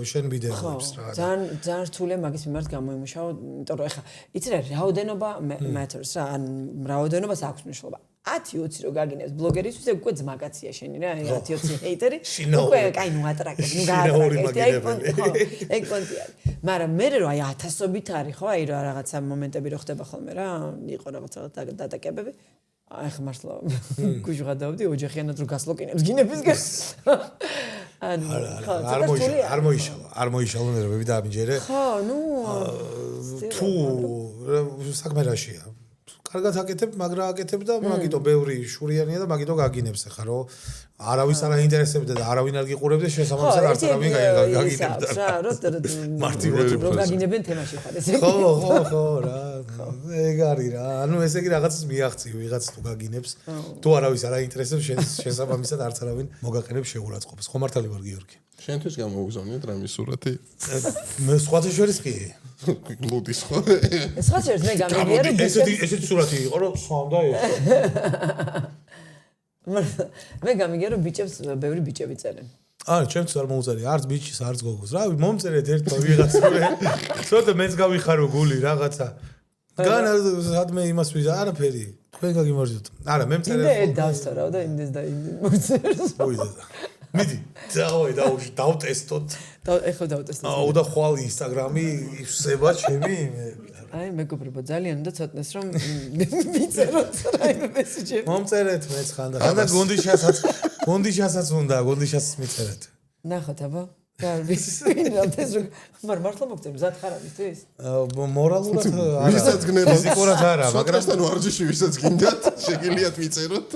შენ ვიდეოებს რა. ძალიან რთულია მაგის მიმართ გამოიმუშაო, იმიტომ რომ ეხლა იცი რა, რაოდენობა matters რა, ან რაოდენობას აქვს მნიშვნელობა. 10-20 რო გაგინებს ბლოგერისთვის უკვე ძმაკაცია შენი რა 10-20 ჰეიტერი უკვე კაი ნუ ატრაკებ ნუ გაატრაკებ ეგ პონტი არის მაგრამ მე რო აი 1000-ობით არის ხო აი რა რაღაცა მომენტები რო ხდება ხოლმე რა იყო რაღაცა დატაკებები აი ხა მართლა გუჟღა დავდი ოჯახიანად რო გასლოკინებს გინებისგან არ მოიშალა ნერვები და ამიჯერე ხო ნუ თუ საქმე რაშია კარგად აკეთებ, მაგრა აკეთებ და მაგითო ბევრი შურიანია და მაგითო გაგინებს ახლა რომ არავის არ აინტერესებდა და არავინ არ გიყურებდა შესაბამისად არც არავინ გაგინებდა. რა, მარტივად რო გაგინებენ თემაში ხარ ესე. ხო, რა. ეგ არის რა. ანუ ესე იგი რაღაცას მიაღწი ვიღაც თუ გაგინებს. თუ არავის არ აინტერესებს შესაბამისად არც არავინ მოგაყენებს შეურაცხყოფას. ხო მართალი ვარ გიორგი. შენთვის გამოვიგზავნიეთ რამის სურათი? მე სხვათა შორის კი. ლუდის ხო? სხვა შორის მე გამიგია რომ ესეთი სურათი იყო რომ სხვა უნდა ეს. მე გამიგია რომ ბიჭებს ბევრი ბიჭები წერენ. არა, ჩემც არ მოუწერია, არც ბიჭის, არც გოგოს. რა, მომწერეთ ერთმა ვიღაც. ცოტა მეც გავიხარო გული რაღაცა. გან სადმე იმას ვიზა, არაფერი. თქვენ გაგიმარჯვეთ. არა, მე მწერე. იმდე დავსწორავ და იმდეს და მოგწერს. მოიდა. მიდი, დავტესტოთ. ეხლა დავტესტოთ. აუ და ხვალ Instagram-ი იფსება ჩემი. აი მეგობრებო ძალიან უნდა ცოტნეს რომ მიწეროთ რაიმე მესიჯები. მომწერეთ მეც ხანდახან და გონდიშასაც უნდა, გონდიშასაც მიწერეთ. ნახოთ აბა. გარბის ვინმეს რომ მართლა მოგწერ მზად ხარ ამისთვის? მორალურად არა. ვისაც გნებავთ ფიზიკურად არა, მაგრამ ვარჯიში ვისაც გინდათ, შეგიძლიათ მიწეროთ.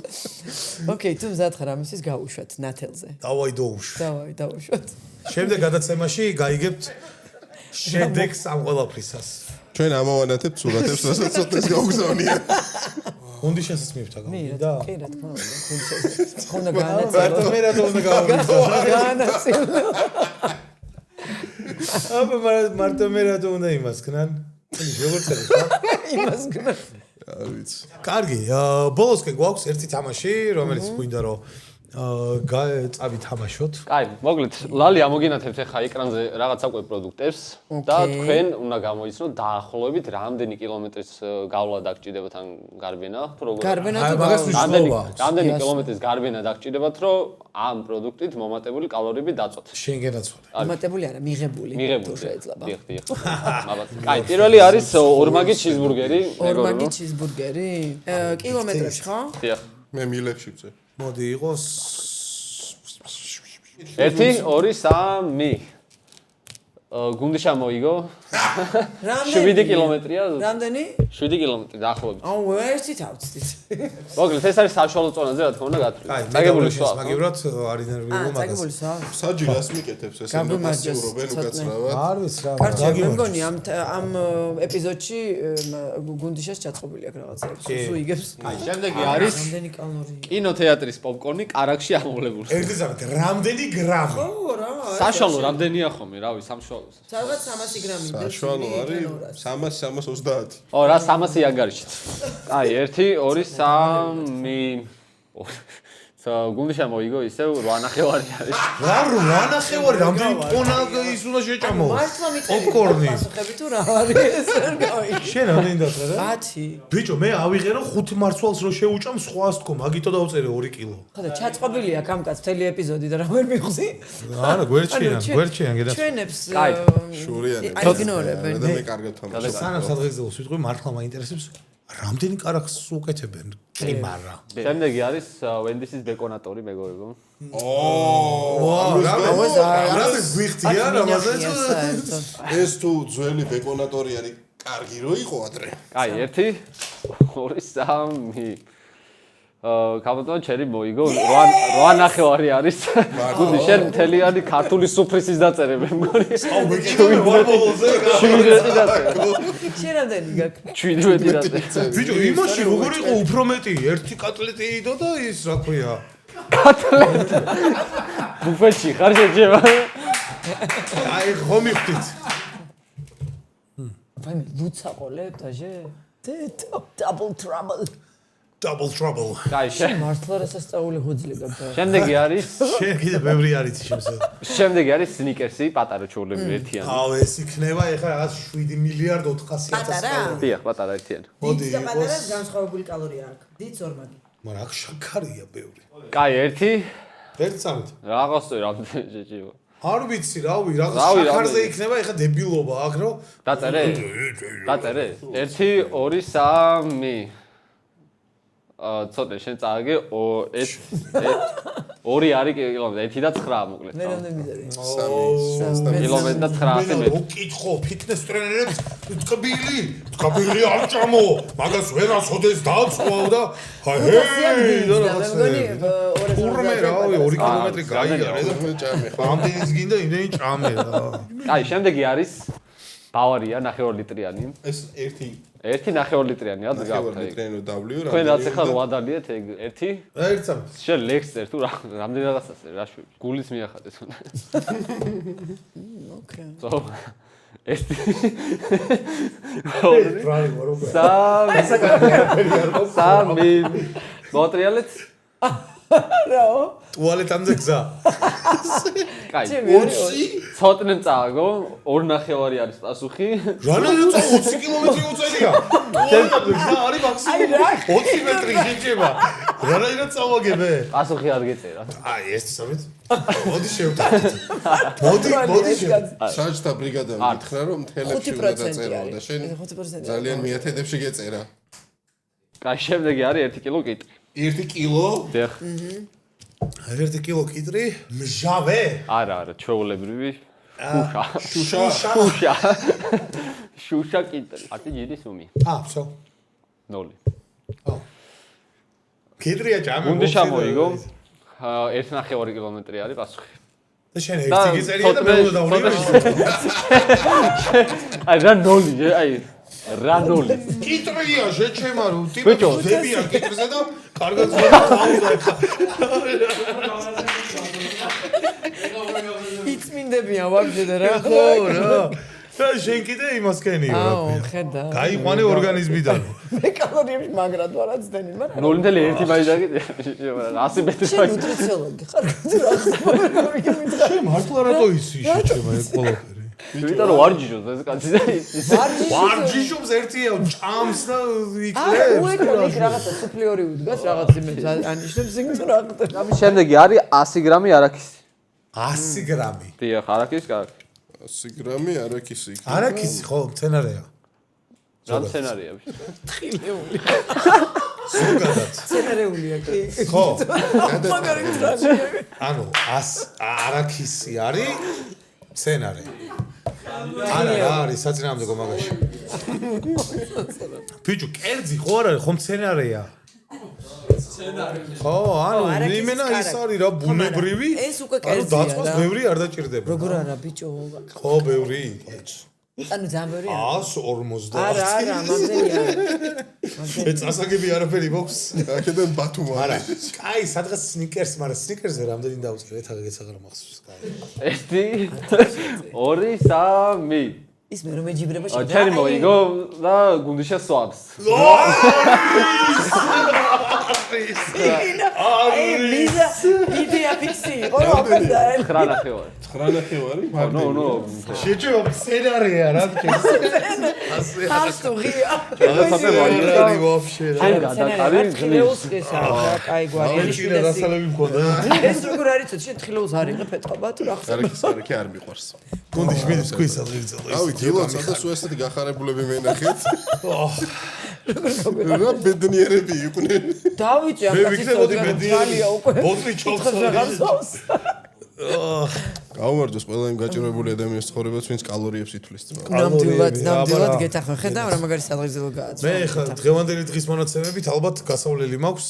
ოკეი, თუ მზად ხარ ამისთვის გავუშვათ ნათელზე. დავაი დაუშვ. დავუშვათ. შემდეგ გადაცემაში გაიგებთ შედეგს ამ ყველაფრისას. ჩვენ ამოვანათებთ სურათებს, რასაც ცოტას გავგზავნია. გონდიშასაც მივთაგავდი და კი რა თქმა უნდა, გონდიშასაც. ხონდა განაცილო. მე რა უნდა გავაგზავნო. განაცილო. აბა მარტო მე რა უნდა იმას ქნან? როგორ წერეთ რა? იმას ქნან. არ ვიცი. კარგი, ბოლოსკენ გვაქვს ერთი თამაში, რომელიც გვინდა რომ წავი თამაშოთ. კაი, მოკლედ, ლალი ამოგინათებთ ახლა ეკრანზე რაღაც საკვე პროდუქტებს და თქვენ უნდა გამოიცნოთ დაახლოებით რამდენი კილომეტრის გავლა დაგჭირდებათ ან გარბენა, თუ როგორ გარბენა თუ მაგას მნიშვნელობა აქვს. რამდენი კილომეტრის გარბენა დაგჭირდებათ, რომ ამ პროდუქტით მომატებული კალორიები დაწვათ. შენგენაც ვარ. მომატებული არა, მიღებული. შეიძლება. დიახ. მაბათ. კაი, პირველი არის ორმაგი ჩიზბურგერი. ორმაგი ჩიზბურგერი? კილომეტრებში ხო? დიახ. მე მილებში ვწე. მოდი იყოს 1 2 3 გუნდი შემოიგო. 7 კილომეტრია. რამდენი? 7 კილომეტრი დაახლოებით. აუ, ერთი თავცით. მოკლედ ეს არის საშუალო წონაზე, რა თქმა უნდა, გათვლილი. წაგებული შეს, მაგივრად არ ინერვიულო მაგას. წაგებული სა. საჯი რას მიკეთებს ეს უნდა პასიურობენ უკაცრავად. არ ვიცი რა. კარჩე, მე მგონი ამ ეპიზოდში გუნდიშას ჩაწყობილი აქვს რაღაცა. სუ იგებს. შემდეგი არის რამდენი კალორია? კინოთეატრის პოპკორნი კარაქში ამოვლებული. ერთი ზამთრ რამდენი გრამი? ხო რა. საშუალო რამდენია ხოლმე, რავი, სამშუალო. სადღაც 300 გრამი. საშუალო არის 300-330. ო, რა 300 ანგარიშით. აი, 1 2 3 გუნდი შემოიგო ისევ 8.5 არის. რა ნახევარი რამდენი ტონა ის უნდა შეჭამო? მართლა მიწევი. პოპკორნი. პასუხები თუ რა არის? არ გავიგე. შენ რამდენი დაწერე რა? 10. ბიჭო, მე ავიღერო 5 მარცვალს რო შეუჭამ, სხვას თქო, მაგითო დავწერე 2 კილო. ხოდა ჩაწყობილია კამკაც მთელი ეპიზოდი და რა ვერ მიხვდი? არა, გვერდჩიან გედაც. ჩვენებს შურიანი. აიგნორებენ. და მე კარგად თამაშობ. სანამ სადღეგრძელოს ვიტყვი, მართლა მაინტერესებს, რამდენი კარაქს უკეთებენ? კი, მარა. შემდეგი არის ვენდისის ბეკონატორი მეგობრებო. რა გვიხდია რამაზე? ეს თუ ძველი ბეკონატორი არის, კარგი რო იყო ადრე. აი, 1 2 3 კაბოტონ ჩერი მოიგო 8.5 არის. გუნდი შენ მთლიანი ქართული სუფრისის დაწერე მე მგონი. აუ, მე კიდევ ვარ ბოლოზე. 17 დაწერე. შენ რამდენი გაქვს? 17 დაწერე. ბიჭო, იმაში როგორ იყო უფრო მეტი? ერთი კატლეტი იდო და ის რა ქვია? ბუფეტში ხარ შეჭება. აი, ხომ მიხდით. ვაიმე, ლუცაყოლებ დაჟე? Double trouble. Double trouble. აი, მართლა რასასწაული ხუძლი გაქვს. შემდეგი არის შენ კიდე ბევრი არის შემსა. შემდეგი არის სნიკერსი, პატარა ჩურლები ერთიანი. აუ, ეს იქნება ეხლა რაღაც 7 მილიარდ 400.000 კალორია. დიახ, პატარა ერთიანი. მოდი, და პატარას განსხვავებული კალორია აქვს. დიდს ორმაგი. მაგრამ აქ შაქარია ბევრი. კაი, 1 ერთ სამით. რაღაცა რამდენი შეჭება. არ ვიცი, რავი, რაღაც შაქარზე იქნება ეხლა დებილობა აქ რო. დაწერე? დაწერე? 1 2 3 ცოტა შენ წააგე 2 არის კილომეტრი 1 და 9 მოკლედ. მე რამდენი მიდევი? 3 კილომეტრი და 900 მეტრი. უკითხო ფიტნეს ტრენერებს თკბილი არ ჭამო, მაგას ვერასოდეს დაწვავ და ჰეი და რაღაცა. ურმე რავი 2 კილომეტრი გაიარე და მე ჭამე ხო. ამდენიც გინდა იმდენი ჭამე რა. აი, შემდეგი არის ბავარია 9 ლიტრიანი. ეს 1.5 ლიტრიანი რა გაქვთ აი. ტრენო დაბლიო რა. თქვენ რაც ახლა 8 დალიეთ ეგ 1 ერთ სამით. შენ ლექს წერ თუ რამდენი რაღაცას წერ რა შვი გულის მიახატეს უნდა. ოკეი. ზო 1 ბრალი ვარ უკვე. 3 მოტრიალეთ რაო? ტუალეტამდე გზა. კაი ოცი? ცოტნე წააგო 2.5 არის პასუხი. რანაირად 20 კილომეტრი უწევია. ტუალეტამდე გზა არის მაქსიმუმ 20 მეტრი შეჭება. რანაირად წავაგებე? პასუხი არ გეწერა. აი, ეს სამით. მოდი შევდარდით. მოდი შევდარდით. საჯთა ბრიგადამ გითხრა რომ მთელებში უნდა 5% დაწერო არის. და შენ 5% ძალიან მიათედებში გეწერა. კაი შემდეგი არის 1 კილო კიტრი. 1 კილო? დიახ. 1 კილო კიტრი, მჟავე. არა, ჩვეულებრივი შუშა კიტრი. ათი ჯირის უმი. ვსო. 0. კიტრია ჭამე. გუნდი შემოიგო 1.5 კილომეტრი არის პასუხი. და შენ ერთი გიწერია და მე უნდა დავრივი. აი რა 0, აი რა 0. კიტრია შეჩემა რომ ტიპი დებია კიტრზე და კარგად ზოგადად ახლა. იწმინდებიან ვაფშე და რა ხო რა. და შენ კიდე იმას კენიო რა. აუ, ხედა. გაიყვანე ორგანიზმიდან. მე კალორიებს მაგრად ვარ აცდენი, მაგრამ 0.1 მაინც დაგიწია. 100 მეტრი შენ ნუტრიციოლოგი ხარ თუ რა ხარ? შენ მართლა რატო ისი შეჩემა ეს ყველაფერი? ვიტყვი რომ ვარჯიშობს ეს კაცი და ის. ვარჯიშობს ერთია ჭამს და არა, იკლებს. უექრა იქ რაღაცა სუფლიორი უდგას რაღაც იმედს ანიშნებს იქ თუ რა ხდება. ამის შემდეგი არის 100 გრამი არაქისი. 100 გრამი. დიახ, არაქისი კარგი. 100 გრამი არაქისი. არაქისი ხო მცენარეა. რა სცენარია? თხილეული. ზოგადად. სცენარეულია კი. ხო. მაგარი ტრანჟიები. ანუ არაქისი არის მცენარე. არა არის საწინააღმდეგო მაგაში ბიჭო კერძი ხო არ არის ხო მცენარეა ხო ანუ იმენა ის არის რა ბუნებრივი ეს უკვე კერძია დაწვას ბევრი არ დაჭირდება როგორ არა ბიჭო ხო ბევრი ანუ ძალიან ბევრი არა 150 არა მამდენია ეს ასაგები არაფერი მოქვს აქედან ბათუმ არა კაი სადღაც სნიკერს მაგრამ სნიკერსზე რამდენი დაუწყე ეთაღა გეცაღარ მახსოვს1 კაი 2 3 ის მე რომ ეჯიბრება ჩერი მოიგო და გუნდიშა სვამს აი მიზა იდეა ფიქსი ორი ოპერა 9 ნახევარი 9 ნახევარი ნო შეჭება სცენარია რა ასე ასო ღია რაღაცა მოიგო არის ვაფშე აი გადაკარი ხილეულს ესა კაი გვარიანი შიდა დასალები მქონდა ეს როგორ არის ცოტა შენ ხილეულს არ იყე ფეთყობა თუ რა არიქი არ მიყვარს გუნდის მიდის ქვის ადგილზე ავი დილოცა და სულ ესეთი გახარებულები მენახეთ რა ბედნიერები იყვნენ დავიჭე მე ვიქნებოდი ბედნიერი უკვე ბოთლი ჩოქს გაუმარჯოს ყველა იმ გაჭირვებული ადამიანის ცხოვრებას ვინც კალორიებს ითვლის ძმა ნამდვილად გეთახმე ხედავ რა მაგარი სადღეღილო გააცნო მე ხა დღევანდელი დღის მონაცემებით ალბათ გასავლელი მაქვს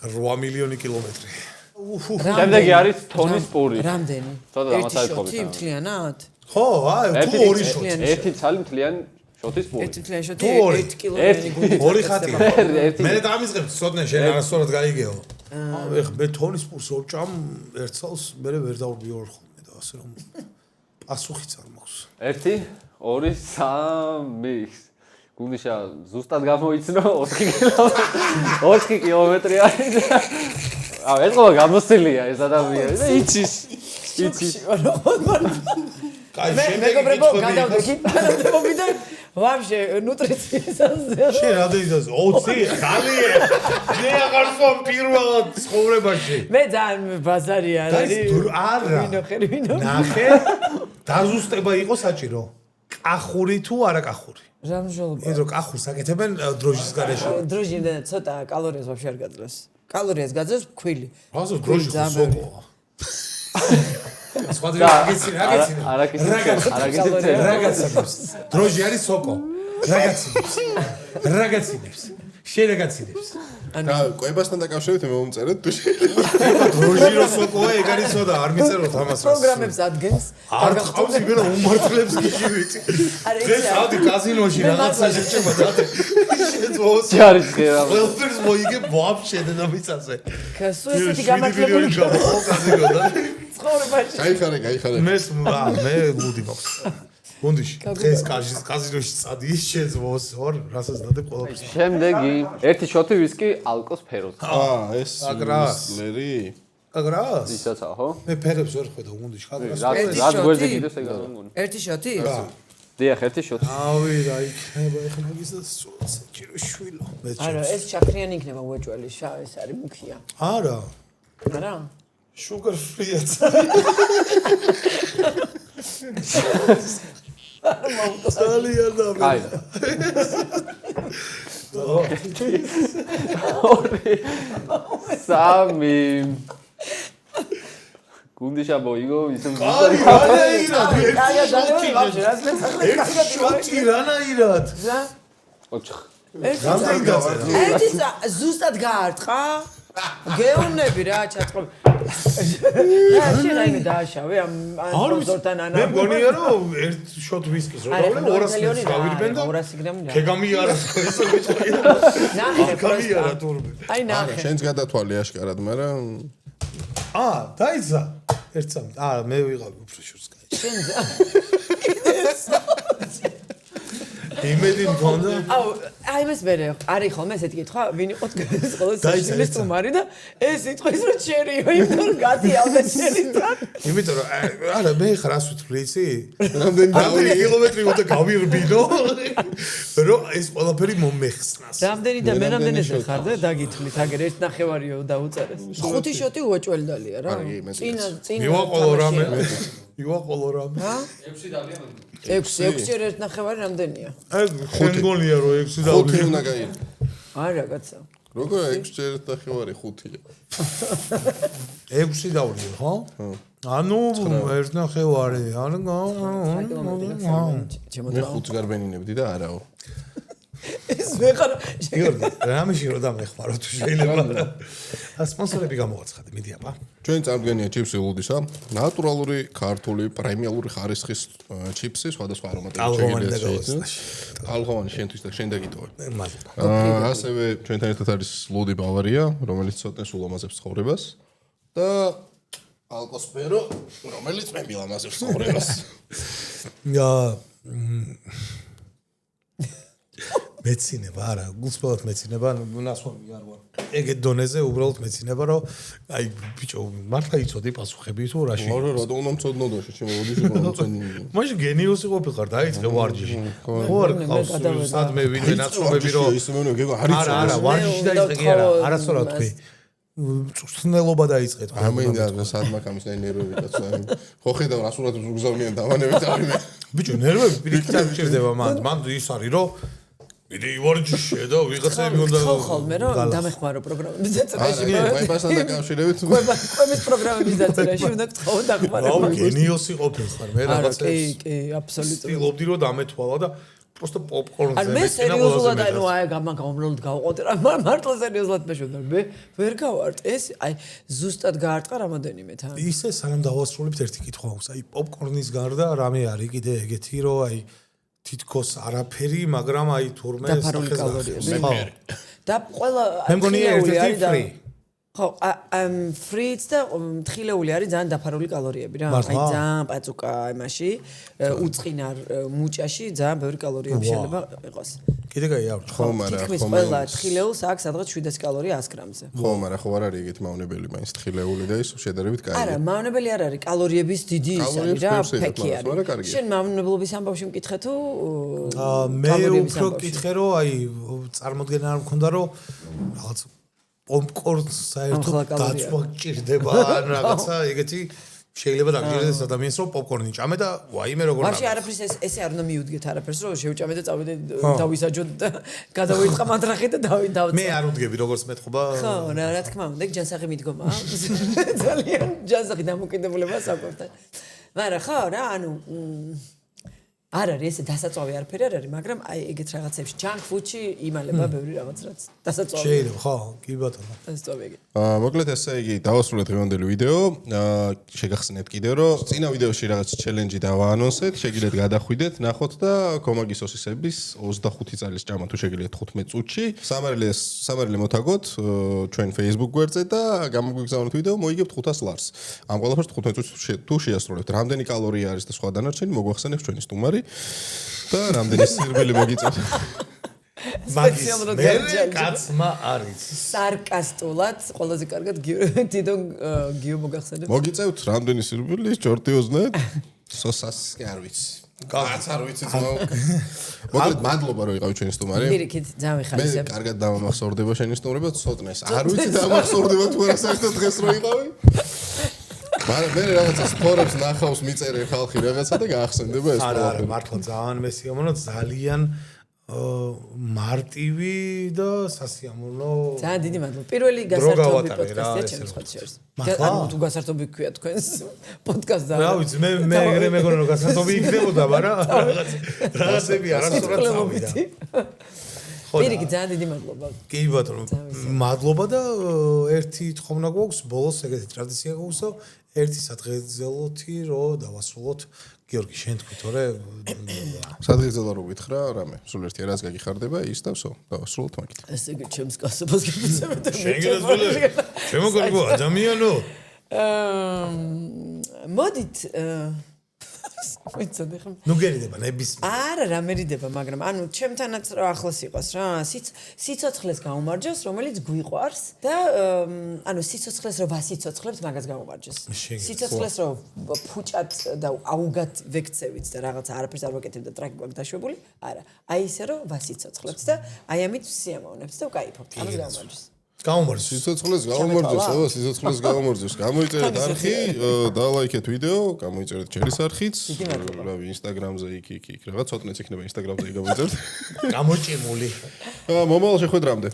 8 მილიონი კილომეტრი შემდეგი არის თონის პური რამდენი ცოტა დამასაერთობი მთლიანად ხო აი თუ ორი შოთი ერთი ცალი მთლიანი შოთის პური ერთი მთლიანი შოთი თუ ორი. 1 კილომეტრი გუნდი ორი ხატი ერთი მე დამიზღებ ცოტნე შენ არასწორად გაიგეო ეხ მე თონის პურს ორ ჭამ ერთ წელს მე ვერ დავბიორ ხოლმე და ასე რომ პასუხიც არ მაქვს 1 2 3 გუნდიშა ზუსტად გამოიცნო 4 კილომეტრი არის ეს ყოლა გამოსილია ეს ადამიანი და იცის კაი მე შემდეგ მეგობრებო კითხვები გადავდექი პარადომიდან ვაფშე ნუტრიციაზე შენ რამდენი დას 20 ხალიე მე აღარ ხომ პირველად ცხოვრებაში მე ძალიან ბაზარი არ არის არა ვინო ნახე დაზუსტება იყო საჭირო კახური თუ არა კახური რა მსჯელობა იმიტომ კახურს აკეთებენ დროჟის გარეშე დროჟი ცოტა კალორიას ვაფშე არ გაძლევს კალორიას გაძლევს ქვილი რაზო დროჟი სოკოა სხვა რაღაცებს დროჟი არის სოკო რაღაცინებს შენაგაცინებს და კვებასთან დაკავშირებით მე მომწერეთ თუ შეიძლება დროჟი რო სოკოა ეგ არის სოდა არ მიწეროთ ამას პროგრამებს ადგენს არ ყავს იმენა უმართლებს გიჟივით დღეს ავდი კაზინოში რაღაცა შეჭება და შეძოს ჯარის ღერა ყველაფერს მოიგებ ვაფშე დედამიწაზე კასო ესეთი გამართლებული კაზინოდა ცხოვრებაში გაიხარე მე გუდი მაქვს გუნდიში დღეს კაზინოში წადი შეძოს ორ რასაც დადებ ყველაფერს შემდეგი ერთი შოთი ვისკი ალკოს ფეროზე ეს აკრას. ლერი აგრას ისაცა ხო მე ფერებს ვერ ხედავ გუნდიში აგრას რაც გვერდზე კიდევ ეგ არ მგონი ერთი შოთი დიახ ერთი შოთი ავი რა იქნება ეხლა მაგისაც საჭირო შვილო მე არა ეს ჩაქრიანი იქნება უეჭველი შავ ეს არის მუქია არა არა sugar free ძალიან და აი სამი გუნდიშა მოიგო ისე შოთი რანაირად ერთი ზუსტად გაარტყა გეუნები რა ჩაწყობ რა შენ რაიმე დააშავე ამ სპონსორთან ანა მე მგონია რომ ერთ შოთ ვისკის რო დავле 200 მეტრს გავირბენ და 200 გრამი რა ქეგამიარა ესე ვიტყვი ნახე ქეგამიარა თურმე აი ნახე შენც გადათვალე აშკარად მაგრამ დაიცა ერთ სამი მე ვიყავი უფრო შორს კაი შენ იმედი მქონდა აუ აი ეს მე არის ხოლმე ესეთი კითხვა ვინ იყო ეს ყოველ საშილის სტუმარი და ეს იტყვის რომ ჩერიო იმიტომ რომ გადიავდა ჩერიდან იმიტომ რომ არა მე ხარ რას ვთვლი იცი რამდენი კილომეტრი უნდა გავირბინო რომ ეს ყველაფერი მომეხსნას რამდენი და მე რამდენზე ხარ და დაგითვლით აგერ 1.5-იო დაუწერეს 5 შოტი უეჭველი დალია რა წინა მივაყოლო რამე მივაყოლო რამე 6 დავია 6 ჯერ 1.5 რამდენია აი ხენ გონია რომ 6 5 უნდა გაიგო არა კაცო როგორ 6 ჯერ ნახევარი 5-ია. 6 დავლიო, ხო? ანუ 1 ნახევარი, ანუ მე 5 გარბენინებდი და არაო. ეს მე ხარ გიორგი, რამეში რო დამეხმარო თუ შეიძლება. სპონსორები გამოაცხადე, მიდი აბა. ჩვენ წარდგენია ჩიპსი ლუდისა, ნატურალური, ქართული, პრემიალური ხარისხის ჩიპსი, სხვადასხვა არომატები შეგიძლიათ. ალღოვანი შენთვის და შენ დაგიტოვე. ასევე ჩვენთან ერთად არის ლუდი ბავარია, რომელიც ცოტნე სულ ამაზებს ცხოვრებას და ალკოსფერო, რომელიც მე მილამაზებს ცხოვრებას. მეცინება არა, გულწრფელად მეცინება, ნასვამი არ ვარ. ეგეთ დონეზე უბრალოდ მეცინება, რომ აი ბიჭო, მართლა იცოდი პასუხები თუ რაში. არა, რა უნდა მწოდნოდაში, ჩემო ლუდიში მოწენი. მაშინ გენიოსი ყოფილიყარ, დაიწყე ვარჯიში. ხო არ ყავს სადმე ვინმე ნაცნობები რომ არა, ვარჯიში დაიწყე კი არა, არასწორად თქვი. წვნელობა დაიწყე თქვი. ამინდა სადმაკამის ნერვები კაცო. ხო ხედავ რა სურათ უგზავნიან დავანებით არის მე. ბიჭო, ნერვები პირიქით მჭირდება მან ის არის რომ მიდი ვარჯიშე და ვიღაცები უნდა ხოლმე რომ დამეხმარო პროგრამების დაწერაში. ყვებასთან დაკავშირებით ყვების პროგრამების დაწერაში უნდა გთხოვო დახმარება. აუ გენიოსი ყოფილიყარ მე რაღაცებს. კი, აბსოლუტურად. ვთილობდი რომ დამეთვალა და просто პოპკორნზე მე სერიოზულად ანუ აი გამომროლოდ გავყავდი რა მართლა სერიოზულად მეშოდა მე ვერ გავართ ეს აი ზუსტად გაარტყა რამოდენიმე თან. ისე სანამ დავასრულებთ ერთი კითხვა აქვს აი პოპკორნის გარდა რამე არის კიდე ეგეთი რომ აი თითქოს არაფერი, მაგრამ აი თურმე დაფარული კალორიები. და ყველა მე მგონი ერთ-ერთი ფრი. ხო, ფრიც და თხილეული არის ძალიან დაფარული კალორიები რა. აი ძალიან პაწუკა იმაში, უწყინარ მუჭაში ძალიან ბევრი კალორიები შეიძლება იყოს. კიდე გაიავრ. ხო, მაგრამ თითქმის ყველა თხილეულს აქვს სადღაც 700 კალორია 100 გრამზე. ხო, მაგრამ ხო არ არის ეგეთი მავნებელი მაინც თხილეული და ის შედარებით კაია. არა, მავნებელი არ არის, კალორიების დიდი ის არის რა, ფექი არის. შენ მავნებლობის ამბავში მკითხე თუ მე უფრო მკითხე რომ აი წარმოდგენა არ მქონდა რომ რაღაც პოპკორნს საერთოდ დაცვა გჭირდება ან რაღაცა ეგეთი შეიძლება დაგჭირდეს ადამიანს რომ პოპკორნი ჭამე და ვაიმე როგორ ვაფშე არაფერს ესე არ უნდა მიუდგეთ არაფერს რომ შევჭამე და წავიდე დავისაჯოთ და გადავიწყა მანძრახი და დავიწყა მე არ უდგები როგორც მეტყობა ხო რა თქმა უნდა ეგ ჯანსაღი მიდგომა ძალიან ჯანსაღი დამოკიდებულება საკვებთან მაგრამ ხო რა ანუ არ არის ესე დასაწვავი არაფერი არ არის მაგრამ აი ეგეთ რაღაცებში junk food-ში იმალება ბევრი რაღაც რაც დასაწვავი შეიძლება ხო კი ბატონო დასაწვავი იგი მოკლედ ესე იგი დავასრულეთ დღევანდელი ვიდეო შეგახსენეთ კიდევ რომ წინა ვიდეოში რაღაც ჩელენჯი დავაანონსეთ შეგიძლიათ გადახვიდეთ ნახოთ და კომაგის ოსისების 25 წლის ჭამა თუ შეგიძლიათ 15 წუთში სამარილე მოთაგოთ ჩვენ Facebook გვერდზე და გამოგვიგზავნოთ ვიდეო მოიგებთ 500 ლარს ამ ყველაფერს 15 წუთში თუ შეასრულებთ რამდენი კალორია არის და სხვა დანარჩენი მოგვახსენებს ჩვენი სტუმარი და რამდენი სირველი მოგიწევთ სპეციალურად კაცმა არის სარკასტულად ყველაზე კარგად თვითონ გიო მოგახსენებს მოგიწევთ რამდენი სირველი ჯორდი ოზნეთ სოსას კი არ ვიცი კაც არ ვიცი ძმაო მოკლედ მადლობა რომ იყავი ჩვენი სტუმარი მირიქით ძალიან ვიხარისებ მე კარგად დამახსოვრდება შენი სტუმრება ცოტნეს არ ვიცი დამახსოვრდება თუ არა საერთოდ დღეს რო იყავი მაგრამ მე რაღაცა სპორებს ნახავს მიწერე ხალხი რაღაცა და გაახსენდება ეს არა არა მართლა ძალიან მესიამოვნო ძალიან მარტივი და სასიამოვნო ძალიან დიდი მადლობა პირველი გასართობი პოდკასტია ჩემს ხალხს ანუ თუ გასართობი ქვია თქვენს პოდკასტზე რა ვიცი მე ეგრე მეგონა რომ გასართობი იქნებოდა მაგრამ რაღაცები არასწორად წავიდა პირიქით ძალიან დიდი მადლობა კი ბატონო მადლობა და ერთი თხოვნა გვაქვს ბოლოს ეგეთი ტრადიცია გვაქვს ერთი სადღეგრძელოთი რომ დავასრულოთ გიორგი შენ თქვი თორე სადღეგრძელო რო გითხრა რამე სულ ერთი რაც გაგიხარდება ის და ვსო დავასრულოთ მაგით ეს იგი ჩემს კასებას გიწევდა შენ შემოგიგო ადამიანო მოდით ვიცოდი ხომ ნუ გერიდება ნებისმიერ არა რა მერიდება მაგრამ ანუ ჩემთანაც რა ახლოს იყოს რა სიცოცხლეს გაუმარჯოს რომელიც გვიყვარს და ანუ სიცოცხლეს რო ვასიცოცხლებთ მაგას გაუმარჯოს სიცოცხლეს რო ფუჭად და აუგად ვექცევით და რაღაც არაფერს არ ვაკეთებ და ტრაკი გვაქვს დაშვებული არა აი ისე რო ვასიცოცხლებთ და აი ამით სიამოვნებთ და ვკაიფობთ ამას გაუმარჯოს გაუმარჯოს სიცოცხლეს გაუმარჯოს აბა სიცოცხლეს გაუმარჯოს გამოიწერეთ არხი და ლაიქეთ ვიდეო გამოიწერეთ ჯერის არხიც რავი ინსტაგრამზე იქ რაღაც ცოტნეც იქნება ინსტაგრამზე გამოიწერეთ გამოჭიმული მომავალ შეხვედრამდე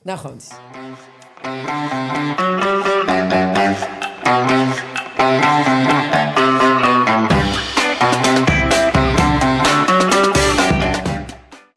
ნახვამდის.